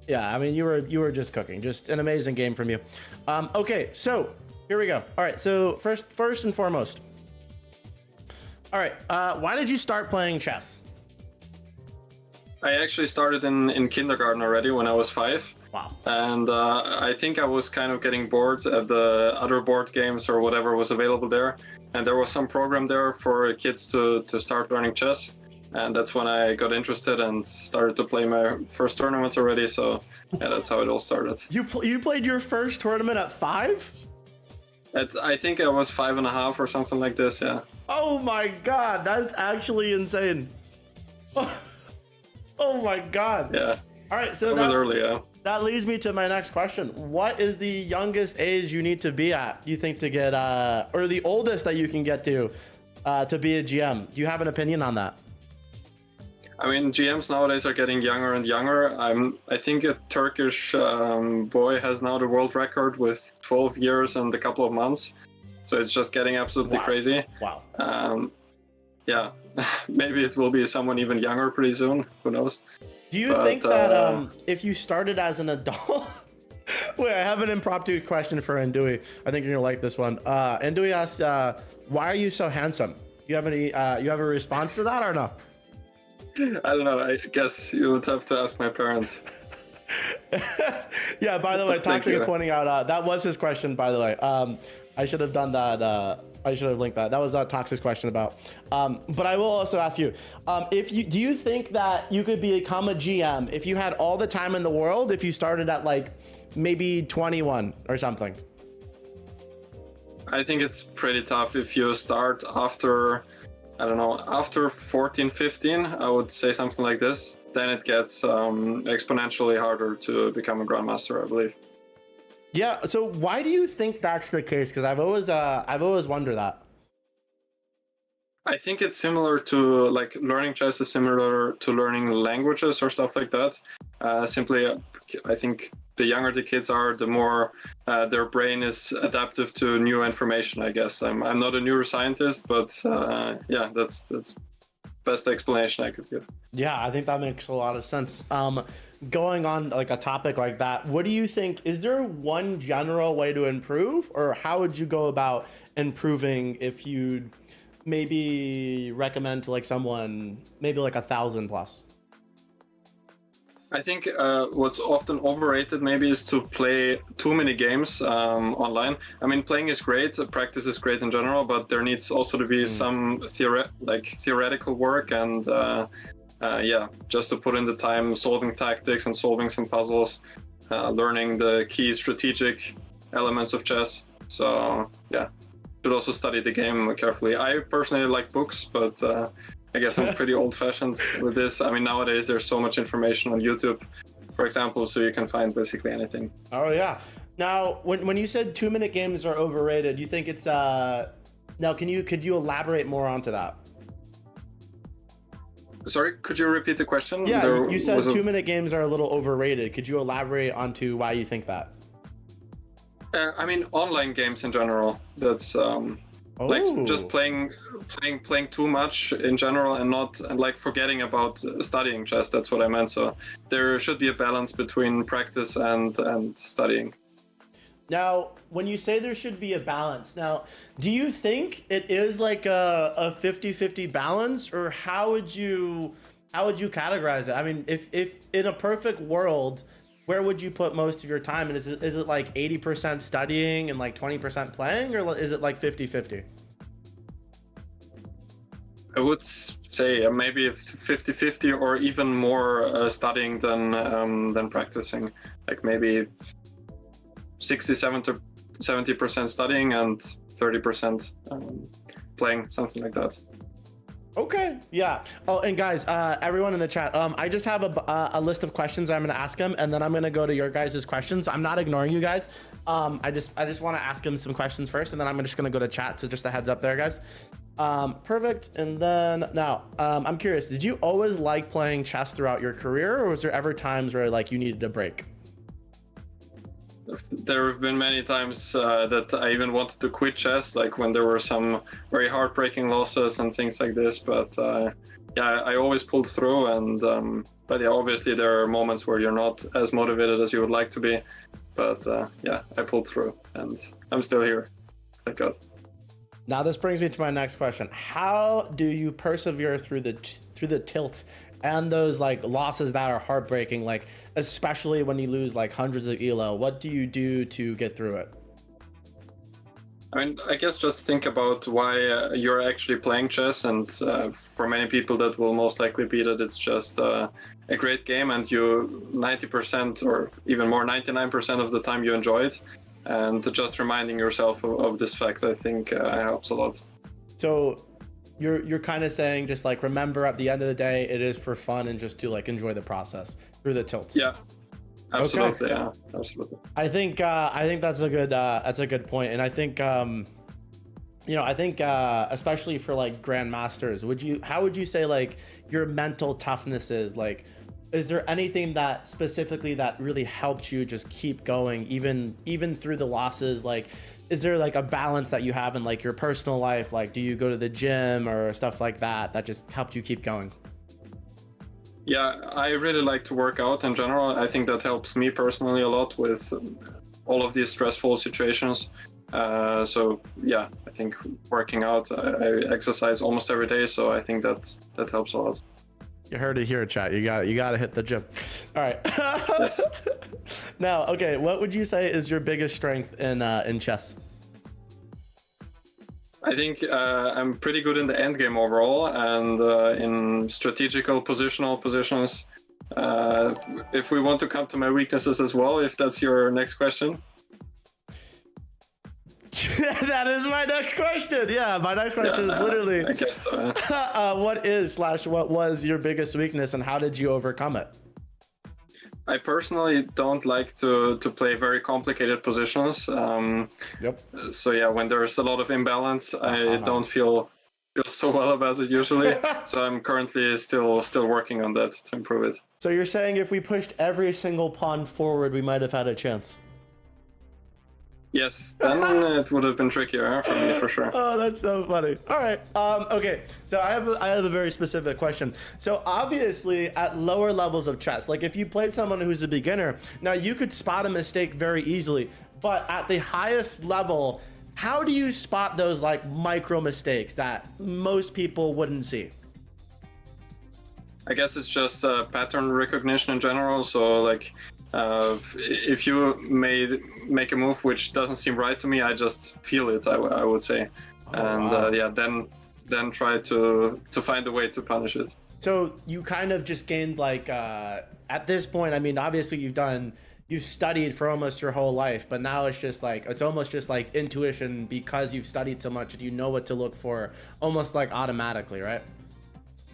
Yeah. I mean, you were just cooking. Just an amazing game from you. Okay. So here we go. All right. So first and foremost. All right. Why did you start playing chess? I actually started in kindergarten already when I was 5. Wow. And I think I was kind of getting bored at the other board games or whatever was available there. And there was some program there for kids to start learning chess. And that's when I got interested and started to play my first tournaments already. So yeah, that's how it all started. You played your first tournament at 5? I think I was 5.5 or something like this, yeah. Oh my God, that's actually insane. Oh my God. Yeah. All right, so It was early, yeah. that leads me to my next question. What is the youngest age you need to be at, you think, to get, or the oldest that you can get to be a GM? Do you have an opinion on that? I mean, GMs nowadays are getting younger and younger. I think a Turkish boy has now the world record with 12 years and a couple of months. So it's just getting absolutely crazy. Wow. Yeah, maybe it will be someone even younger pretty soon. Who knows? Do you think that if you started as an adult... Wait, I have an impromptu question for Andui. I think you're gonna like this one. Andui asked, why are you so handsome? You have any? You have a response to that or no? I don't know. I guess you would have to ask my parents. Yeah, by the way, Toxic is pointing out that was his question, by the way. I should have done that. I should have linked that. That was Toxic's question about. But I will also ask you, do you think that you could become a GM if you had all the time in the world, if you started at like maybe 21 or something? I think it's pretty tough if you start after, I don't know, after 14, 15, I would say something like this. Then it gets exponentially harder to become a Grandmaster, I believe. Yeah. So why do you think that's the case? Because I've always wondered that. I think it's similar to, like, learning chess is similar to learning languages or stuff like that. Simply, I think the younger the kids are, the more their brain is adaptive to new information, I guess. I'm not a neuroscientist, but yeah, that's best explanation I could give. Yeah, I think that makes a lot of sense. Going on like a topic like that, what do you think? Is there one general way to improve, or how would you go about improving if you maybe recommend to like someone, maybe like 1,000 plus? I think what's often overrated maybe is to play too many games online. I mean, playing is great, practice is great in general, but there needs also to be some theoretical work and yeah, just to put in the time solving tactics and solving some puzzles, learning the key strategic elements of chess. So yeah, should also study the game carefully. I personally like books, but I guess I'm pretty old-fashioned with this. I mean, nowadays there's so much information on YouTube, for example, so you can find basically anything. Oh yeah. Now, when you said 2-minute games are overrated, you think it's now could you elaborate more onto that? Sorry, could you repeat the question? Yeah, you said 2-minute games are a little overrated. Could you elaborate onto why you think that? I mean, online games in general. That's like just playing too much in general and like forgetting about studying chess. That's what I meant. So there should be a balance between practice and studying. Now, when you say there should be a balance, now, do you think it is like a 50-50 balance, or how would you categorize it? I mean, if in a perfect world, where would you put most of your time? And is it like 80% studying and like 20% playing, or is it like 50-50? I would say maybe 50-50 or even more studying than practicing. Like maybe 70% studying and 30% playing, something like that. Okay, yeah. Oh, and guys, everyone in the chat, I just have a list of questions I'm going to ask him, and then I'm going to go to your guys' questions. I'm not ignoring you guys. I just want to ask him some questions first, and then I'm just going to go to chat. So just a heads up there, guys. Perfect. And then now, I'm curious, did you always like playing chess throughout your career, or was there ever times where like you needed a break? There have been many times that I even wanted to quit chess, like when there were some very heartbreaking losses and things like this. But yeah, I always pulled through. And but yeah, obviously there are moments where you're not as motivated as you would like to be. But yeah, I pulled through, and I'm still here. Thank God. Now this brings me to my next question. How do you persevere through the tilt and those like losses that are heartbreaking, like especially when you lose like hundreds of elo? What do you do to get through it? I mean, I guess just think about why you're actually playing chess, and for many people that will most likely be that it's just a great game, and you 90% or even more 99% of the time you enjoy it. And just reminding yourself of this fact, I think helps a lot. So you're kind of saying just like remember at the end of the day it is for fun and just to like enjoy the process through the tilts. Yeah, absolutely. Okay. Yeah, absolutely. I think that's a good point, and I think you know, I think especially for like grandmasters, how would you say like your mental toughness is? Like, is there anything that specifically that really helped you just keep going even through the losses? Like, is there like a balance that you have in like your personal life? Like, do you go to the gym or stuff like that just helped you keep going? Yeah, I really like to work out in general. I think that helps me personally a lot with all of these stressful situations. So yeah, I think working out, I exercise almost every day, so I think that helps a lot. You heard it here, chat. You got to hit the gym. All right. Yes. Now, okay, what would you say is your biggest strength in chess? I think I'm pretty good in the end game overall, and in strategical positional positions. If we want to come to my weaknesses as well, if that's your next question. That is my next question. Yeah, my next question is literally, I guess so. what was your biggest weakness and how did you overcome it? I personally don't like to play very complicated positions. Yep. So yeah, when there's a lot of imbalance, I don't feel so well about it usually. So I'm currently still working on that to improve it. So you're saying if we pushed every single pawn forward, we might have had a chance? Yes, then it would have been trickier for me, for sure. Oh, that's so funny. All right. Okay. So I have a very specific question. So obviously, at lower levels of chess, like if you played someone who's a beginner, now you could spot a mistake very easily. But at the highest level, how do you spot those like micro mistakes that most people wouldn't see? I guess it's just pattern recognition in general. So like, if you make a move which doesn't seem right to me, I just feel it, I would say. Wow. Yeah, then try to find a way to punish it. So you kind of just gained like at this point, I mean, obviously you've studied for almost your whole life, but now it's almost just like intuition because you've studied so much and you know what to look for almost like automatically, right?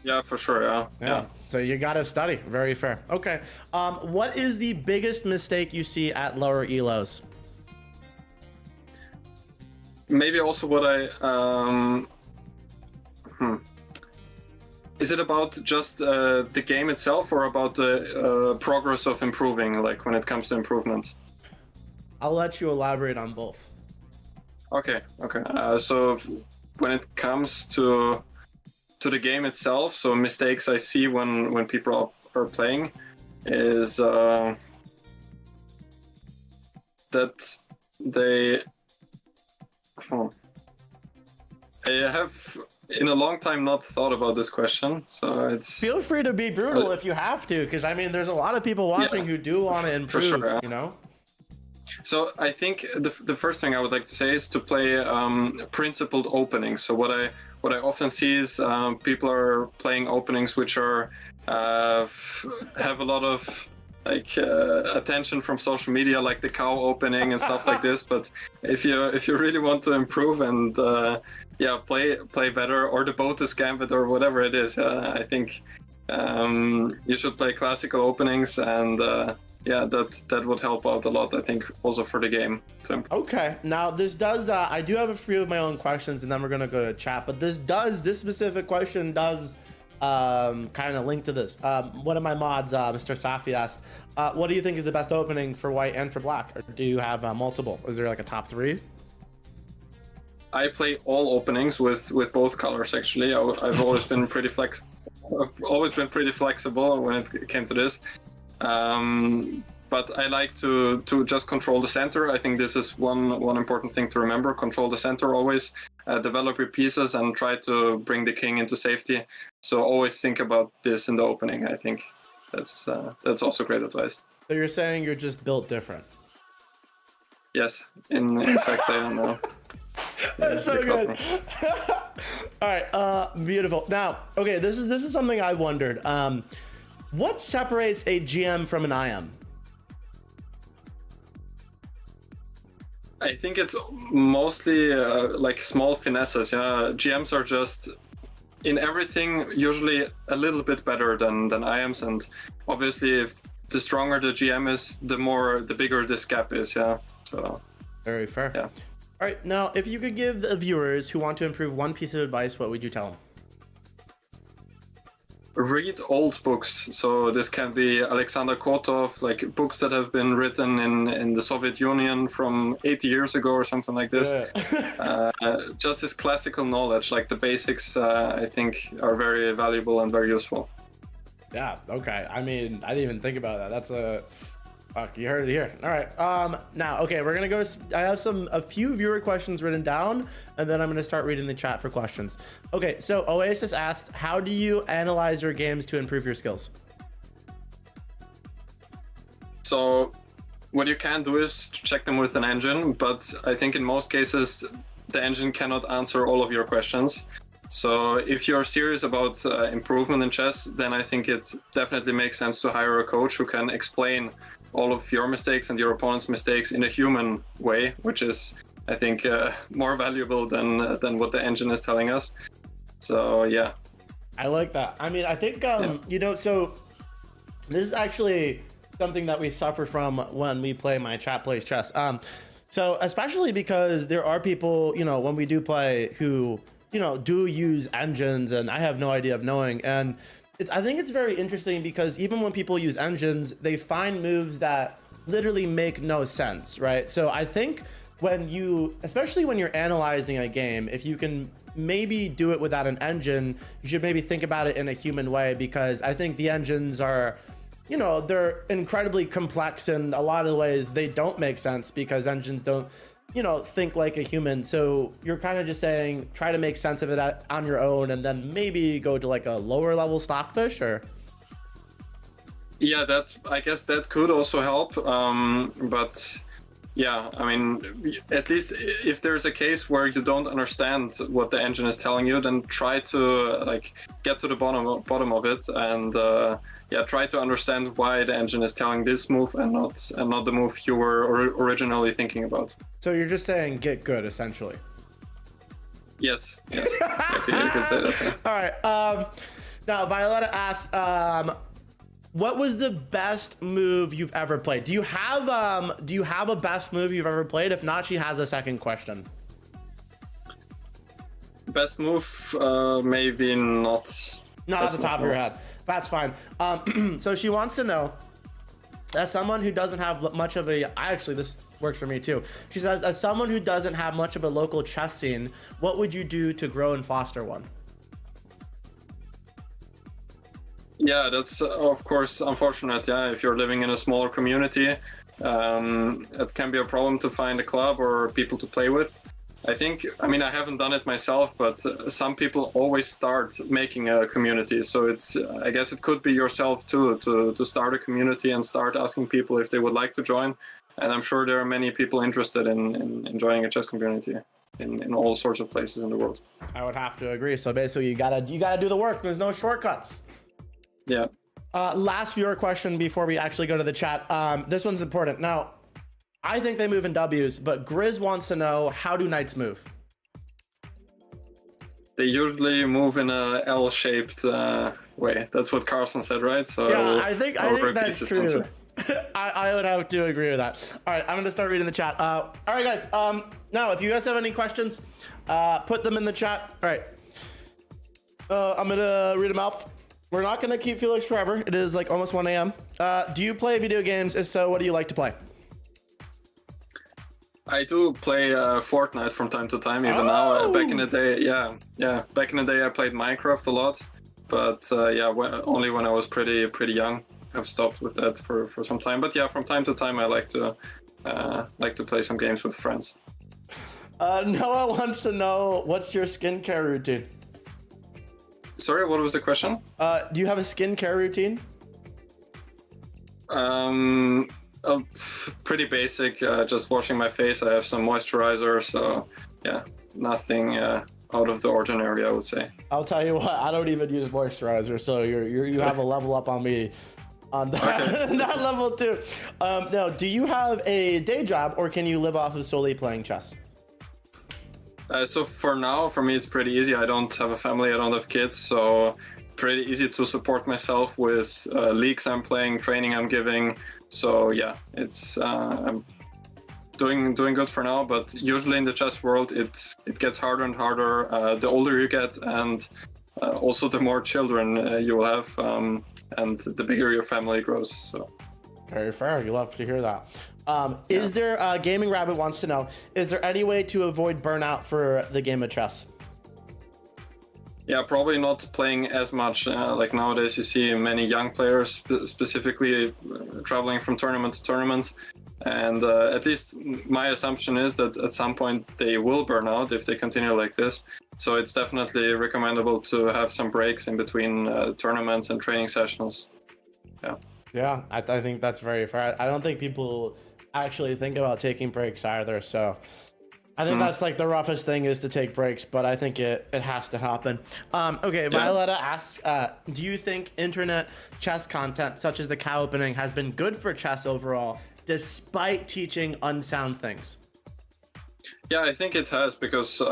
Yeah, for sure. Yeah. So you got to study. Very fair. Okay. What is the biggest mistake you see at lower elos? Maybe also what Is it about just the game itself or about the progress of improving, like when it comes to improvement? I'll let you elaborate on both. Okay. So when it comes to the game itself, so mistakes I see when people are playing is that I have in a long time not thought about this question, so it's... Feel free to be brutal if you have to, because I mean there's a lot of people watching who do want to improve, for sure, you know? So I think the first thing I would like to say is to play principled openings. So what I often see is people are playing openings which are have a lot of attention from social media, like the cow opening and stuff like this. But if you really want to improve and play better, or the Botus Gambit or whatever it is, I think you should play classical openings, and that would help out a lot, I think, also for the game to improve. Okay, now this does I do have a few of my own questions, and then we're gonna go to chat, but this specific question does kind of link to this. One of my mods, Mr. Safi, asked, what do you think is the best opening for white and for black? Or do you have multiple? Is there like a top 3? I play all openings with both colors, actually. I've always been pretty flexible when it came to this. But I like to just control the center. I think this is one important thing to remember. Control the center always. Develop your pieces and try to bring the king into safety. So always think about this in the opening. I think that's also great advice. So you're saying you're just built different? Yes. In fact, I don't know. That's so good. All right, beautiful. Now, okay, this is something I wondered. What separates a GM from an IM? I think it's mostly like small finesses. Yeah, GMs are just in everything usually a little bit better than IMs, and obviously, if the stronger the GM is, the bigger this gap is. Yeah. So. Very fair. Yeah. All right, now, if you could give the viewers who want to improve one piece of advice, what would you tell them? Read old books. So this can be Alexander Kotov, like books that have been written in the Soviet Union from 80 years ago or something like this. Yeah. Just this classical knowledge, like the basics, I think are very valuable and very useful. Yeah, okay. I mean, I didn't even think about that. That's fuck, you heard it here. All right. Now, okay, we're gonna go. I have a few viewer questions written down, and then I'm gonna start reading the chat for questions. Okay, so Oasis asked, how do you analyze your games to improve your skills? So, what you can do is check them with an engine, but I think in most cases the engine cannot answer all of your questions. So if you're serious about improvement in chess, then I think it definitely makes sense to hire a coach who can explain all of your mistakes and your opponent's mistakes in a human way, which is, I think, more valuable than what the engine is telling us. So yeah. I like that. I mean, I think, you know, so this is actually something that we suffer from when we play My Chat Plays Chess. So especially because there are people, you know, when we do play who, you know, do use engines, and I have no idea of knowing. And I think it's very interesting because even when people use engines, they find moves that literally make no sense, right? So I think especially when you're analyzing a game, if you can maybe do it without an engine, you should maybe think about it in a human way, because I think the engines are, you know, they're incredibly complex, and a lot of the ways they don't make sense because engines don't, you know, think like a human. So you're kind of just saying, try to make sense of it on your own, and then maybe go to like a lower level stockfish, or? Yeah, I guess that could also help. But yeah, I mean, at least if there's a case where you don't understand what the engine is telling you, then try to like get to the bottom of it, and try to understand why the engine is telling this move and not the move you were originally thinking about. So you're just saying get good, essentially. Yes. You could say that. All right. Now Violetta asks, what was the best move you've ever played? Do you have a best move you've ever played? If not, she has a second question. Best move, maybe not. Not off the top of your head. That's fine. So she wants to know, as someone who doesn't have much of this works for me too. She says, as someone who doesn't have much of a local chess scene, what would you do to grow and foster one? Yeah, that's of course unfortunate. Yeah, if you're living in a smaller community, it can be a problem to find a club or people to play with. I mean, I haven't done it myself, but some people always start making a community. So I guess it could be yourself too, to start a community and start asking people if they would like to join. And I'm sure there are many people interested in joining a chess community in all sorts of places in the world. I would have to agree. So basically, you gotta do the work. There's no shortcuts. Yeah. Last viewer question before we actually go to the chat. This one's important. Now, I think they move in W's, but Grizz wants to know, how do knights move? They usually move in a L-shaped way. That's what Carlson said, right? So yeah, I think that's true. Answer. I would have to agree with that. All right, I'm gonna start reading the chat. All right, guys. Now, if you guys have any questions, put them in the chat. All right. I'm gonna read them out. We're not gonna keep Felix forever. It is like almost 1 a.m. Do you play video games? If so, what do you like to play? I do play Fortnite from time to time, even now. Back in the day, yeah. Back in the day, I played Minecraft a lot, but only when I was pretty young. I've stopped with that for some time. But yeah, from time to time, I like to play some games with friends. Noah wants to know, what's your skincare routine? Sorry, what was the question? Do you have a skincare routine? Pretty basic, just washing my face. I have some moisturizer, so yeah, nothing out of the ordinary, I would say. I'll tell you what, I don't even use moisturizer, so you have a level up on me on that, that level too. Now, do you have a day job, or can you live off of solely playing chess? So for now, for me, it's pretty easy. I don't have a family, I don't have kids, so pretty easy to support myself with leagues I'm playing, training I'm giving. So yeah, it's I'm doing good for now. But usually in the chess world, it gets harder and harder the older you get, and also the more children you will have, and the bigger your family grows. So very fair. You love to hear that. Is there Gaming Rabbit wants to know, is there any way to avoid burnout for the game of chess? Yeah, probably not playing as much. Like nowadays, you see many young players specifically traveling from tournament to tournament. And at least my assumption is that at some point they will burn out if they continue like this. So it's definitely recommendable to have some breaks in between tournaments and training sessions. Yeah. Yeah, I think that's very fair. I don't think people actually think about taking breaks either. So I think that's like the roughest thing, is to take breaks, but I think it has to happen. Okay, Violetta asks, do you think internet chess content such as the cow opening has been good for chess overall, despite teaching unsound things? Yeah, I think it has, because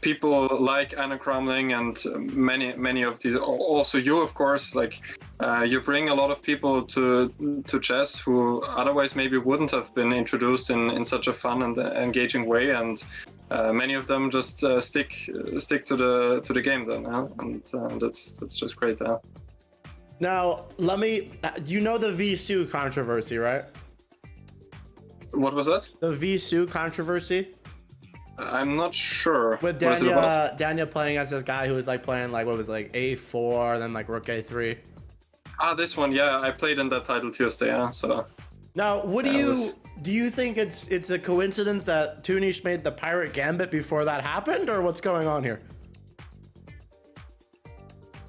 people like Anna Crumling and many of these, also you, of course, like you bring a lot of people to chess who otherwise maybe wouldn't have been introduced in such a fun and engaging way, and many of them just stick to the game then, and that's just great. Now, let me, you know the Visu controversy, right? What was that? The Visu controversy? I'm not sure. With Daniel playing as this guy who was like playing like, what was it, like A4, then like Rook A3. Ah, this one, yeah, I played in that title Tuesday, yeah, so. Now, what do you think it's a coincidence that Tunish made the Pirate Gambit before that happened, or what's going on here?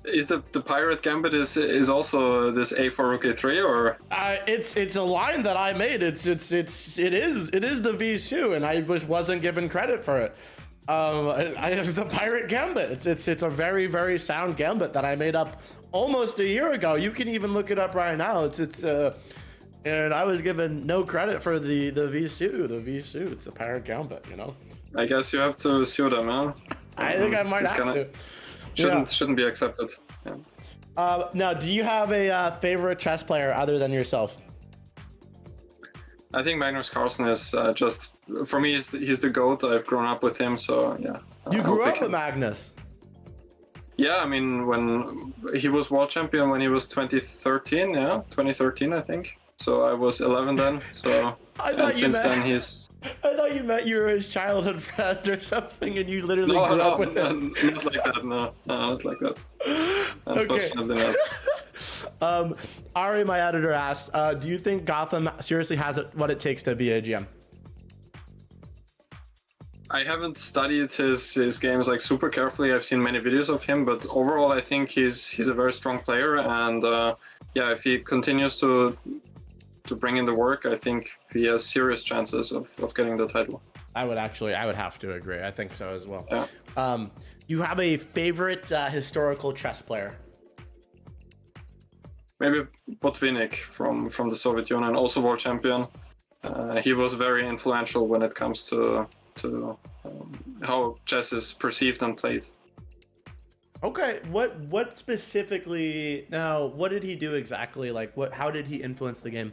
Is the Pirate Gambit is also this A4 Rook A3, or? It's a line that I made. It is the Visu, and I wasn't given credit for it. It's the Pirate Gambit. It's a very, very sound gambit that I made up almost a year ago. You can even look it up right now. And I was given no credit for the Visu. The Visu, it's the Pirate Gambit, you know. I guess you have to sue them, huh? I think I might have to. Shouldn't be accepted. Yeah. Now, do you have a favorite chess player other than yourself? I think Magnus Carlsen is just, for me, he's the GOAT. I've grown up with him, so yeah. You grew up with Magnus? Yeah, I mean, when he was world champion when he was 2013, yeah, 2013, I think. So I was 11 then. So since then he's. I thought you were his childhood friend or something, and you literally grew up with him. Not like that. No, not like that. Unfortunately, not. Ari, my editor, asked, do you think Gotham seriously has what it takes to be a GM? I haven't studied his games like super carefully. I've seen many videos of him, but overall, I think he's a very strong player, and yeah, if he continues to bring in the work, I think he has serious chances of getting the title. I would have to agree. I think so as well. Yeah. You have a favorite historical chess player? maybe Botvinnik from the Soviet Union, also world champion. He was very influential when it comes to how chess is perceived and played. Okay, what specifically? Now, what did he do exactly? Like, how did he influence the game?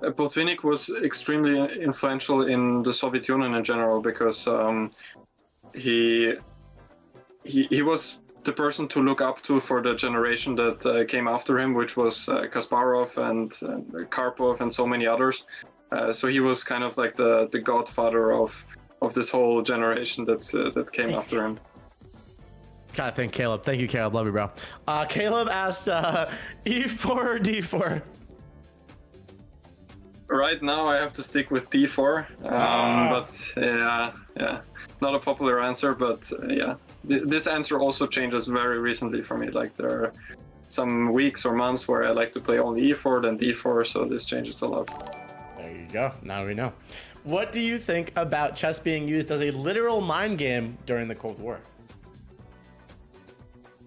Botvinnik was extremely influential in the Soviet Union in general because he was the person to look up to for the generation that came after him, which was Kasparov and Karpov and so many others. So he was kind of like the godfather of this whole generation that came after him. Gotta thank Caleb. Thank you, Caleb. Love you, bro. Caleb asked E4 or D4? Right now I have to stick with D4, but yeah, not a popular answer, but yeah. This answer also changes very recently for me. Like there are some weeks or months where I like to play only E4 then D4, so this changes a lot. There you go. Now we know. What do you think about chess being used as a literal mind game during the Cold War?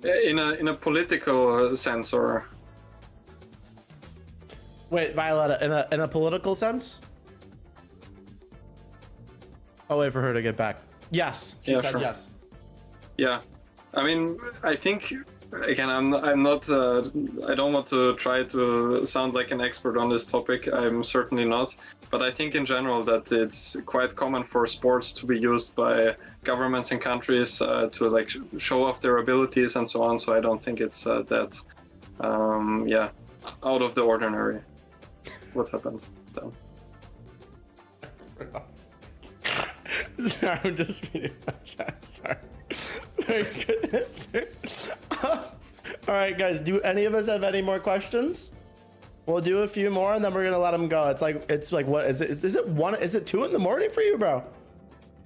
In a political sense, or wait, Violetta, in a political sense? I'll wait for her to get back. Yes, she said sure. Yes. Yeah, I mean, I think again, I'm not. I don't want to try to sound like an expert on this topic. I'm certainly not. But I think in general that it's quite common for sports to be used by governments and countries to like show off their abilities and so on. So I don't think it's that, yeah, out of the ordinary. What happened then? Sorry, I'm just reading my chat. Sorry. Very good answer. All right, guys. Do any of us have any more questions? We'll do a few more, and then we're gonna let them go. It's like what is it? Is it 1? Is it 2 in the morning for you, bro?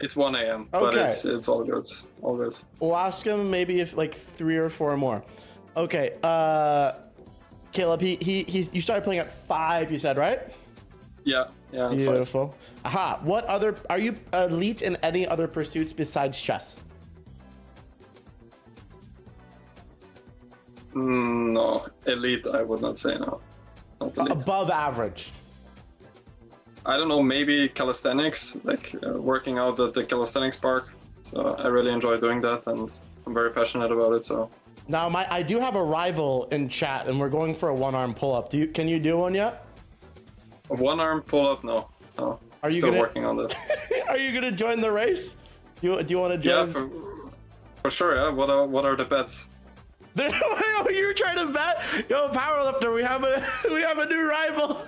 It's 1 a.m. Okay. But it's all good. All good. We'll ask him maybe if like 3 or 4 more. Okay. Caleb, you started playing at 5. You said, right? Yeah. Yeah. Beautiful. 5. Aha. What other are you elite in any other pursuits besides chess? No, elite. I would not say no. Not elite. Above average. I don't know. Maybe calisthenics, like working out at the calisthenics park. So I really enjoy doing that, and I'm very passionate about it. So now, I do have a rival in chat, and we're going for a 1-arm pull-up. Can you do one yet? A 1-arm pull-up? No. Are you still working on that? Are you gonna join the race? Do you want to join? Yeah, for sure. Yeah. What are the bets? You're trying to bet? Yo, powerlifter, we have a new rival.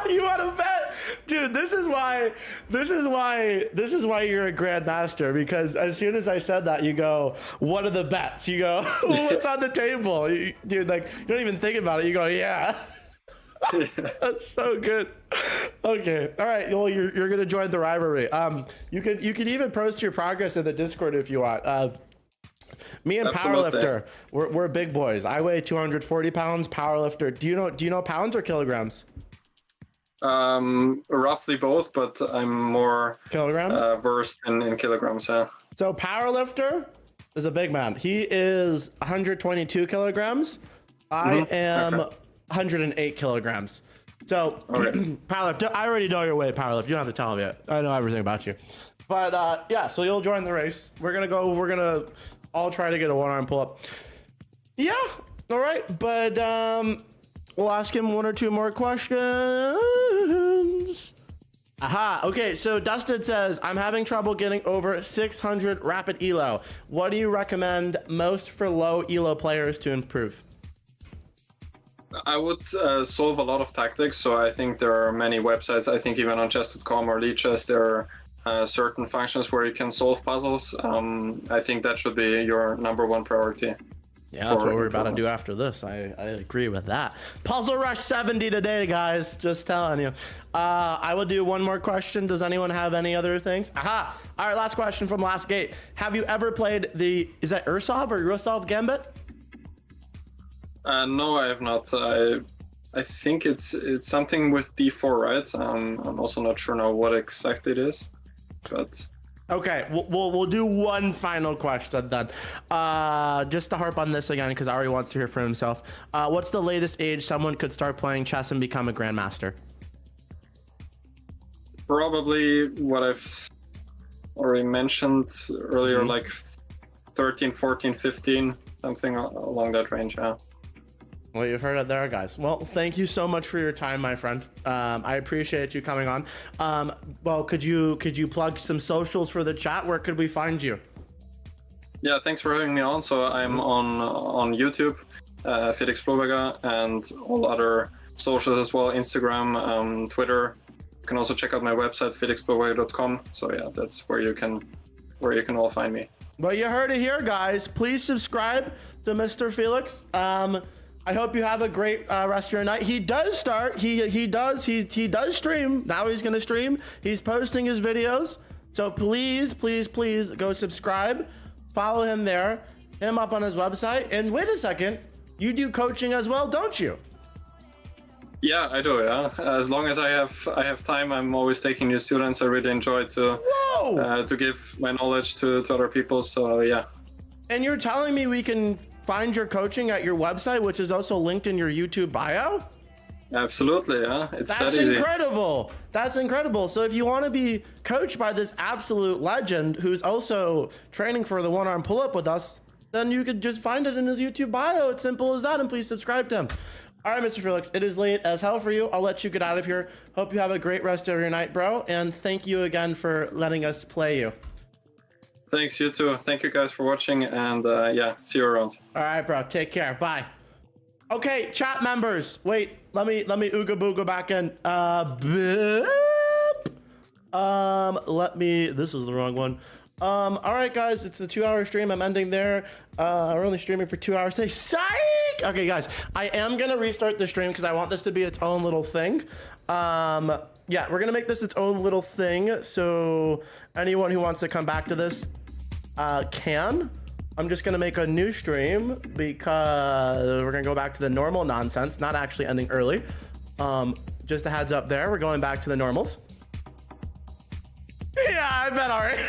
You want to bet? Dude, this is why you're a grandmaster, because as soon as I said that, you go, what are the bets? You go, what's on the table? Dude, like, you don't even think about it. You go, yeah. That's so good. Okay. All right. Well, you're gonna join the rivalry. You could even post your progress in the Discord if you want. Me and Powerlifter, we're big boys. I weigh 240 pounds. Powerlifter, do you know pounds or kilograms? Roughly both, but I'm more kilograms versed in kilograms. Yeah. So Powerlifter is a big man. He is 122 kilograms. I am 108 kilograms. So Powerlifter, I already know your weight, Powerlifter. You don't have to tell me yet. I know everything about you. But yeah, so you'll join the race. We're gonna all try to get a 1-arm pull-up. Yeah, all right, but we'll ask him 1 or 2 more questions. Aha, okay, so Dustin says, I'm having trouble getting over 600 rapid elo. What do you recommend most for low elo players to improve? I would solve a lot of tactics, so I think there are many websites. I think even on chess.com or Lichess, there are certain functions where you can solve puzzles. I think that should be your #1 priority. Yeah, that's what we're about to do after this. I agree with that. Puzzle Rush 70 today, guys. Just telling you. I will do 1 more question. Does anyone have any other things? Aha. All right, last question from Last Gate. Have you ever played is that Ursov or Ursov Gambit? No, I have not. I think it's something with D4, right? I'm also not sure now what exactly it is. But Okay, we'll do one final question then. Just to harp on this again, because Ari wants to hear for himself. What's the latest age someone could start playing chess and become a grandmaster? Probably what I've already mentioned earlier, like 13, 14, 15, something along that range. Yeah. Well, you've heard it there, guys. Well, thank you so much for your time, my friend. I appreciate you coming on. Well, could you plug some socials for the chat? Where could we find you? Yeah, thanks for having me on. So I'm on YouTube, Felix Blohberger, and all other socials as well, Instagram, Twitter. You can also check out my website, felixblohberger.com. So yeah, that's where you can all find me. Well, you heard it here, guys. Please subscribe to Mr. Felix. I hope you have a great rest of your night. He does start. He does stream. Now he's gonna stream. He's posting his videos. So please go subscribe. Follow him there. Hit him up on his website. And wait a second, you do coaching as well, don't you? Yeah, I do. Yeah, as long as I have time, I'm always taking new students. I really enjoy to give my knowledge to other people. So yeah. And you're telling me we can find your coaching at your website, which is also linked in your YouTube bio? Absolutely, yeah. It's that easy. That's incredible. That's incredible. So if you want to be coached by this absolute legend who's also training for the one-arm pull-up with us, then you could just find it in his YouTube bio. It's simple as that, and please subscribe to him. All right, Mr. Felix, it is late as hell for you. I'll let you get out of here. Hope you have a great rest of your night, bro, and thank you again for letting us play you. Thanks, you too. Thank you guys for watching, and yeah, see you around. All right, bro. Take care. Bye. Okay, chat members. Wait, let me ooga booga back in. This is the wrong one. All right, guys, it's a 2-hour stream. I'm ending there. We're only streaming for 2 hours today. Psych! Okay, guys, I am gonna restart the stream because I want this to be its own little thing. Yeah, we're gonna make this its own little thing. So anyone who wants to come back to this can. I'm just gonna make a new stream because we're gonna go back to the normal nonsense, not actually ending early. Just a heads up there, we're going back to the normals. Yeah, I bet, all right.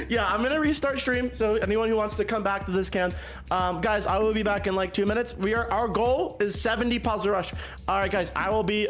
Yeah, I'm gonna restart stream, so anyone who wants to come back to this can. Guys, I will be back in like 2 minutes. Our goal is 70 puzzle rush. All right, guys, I will be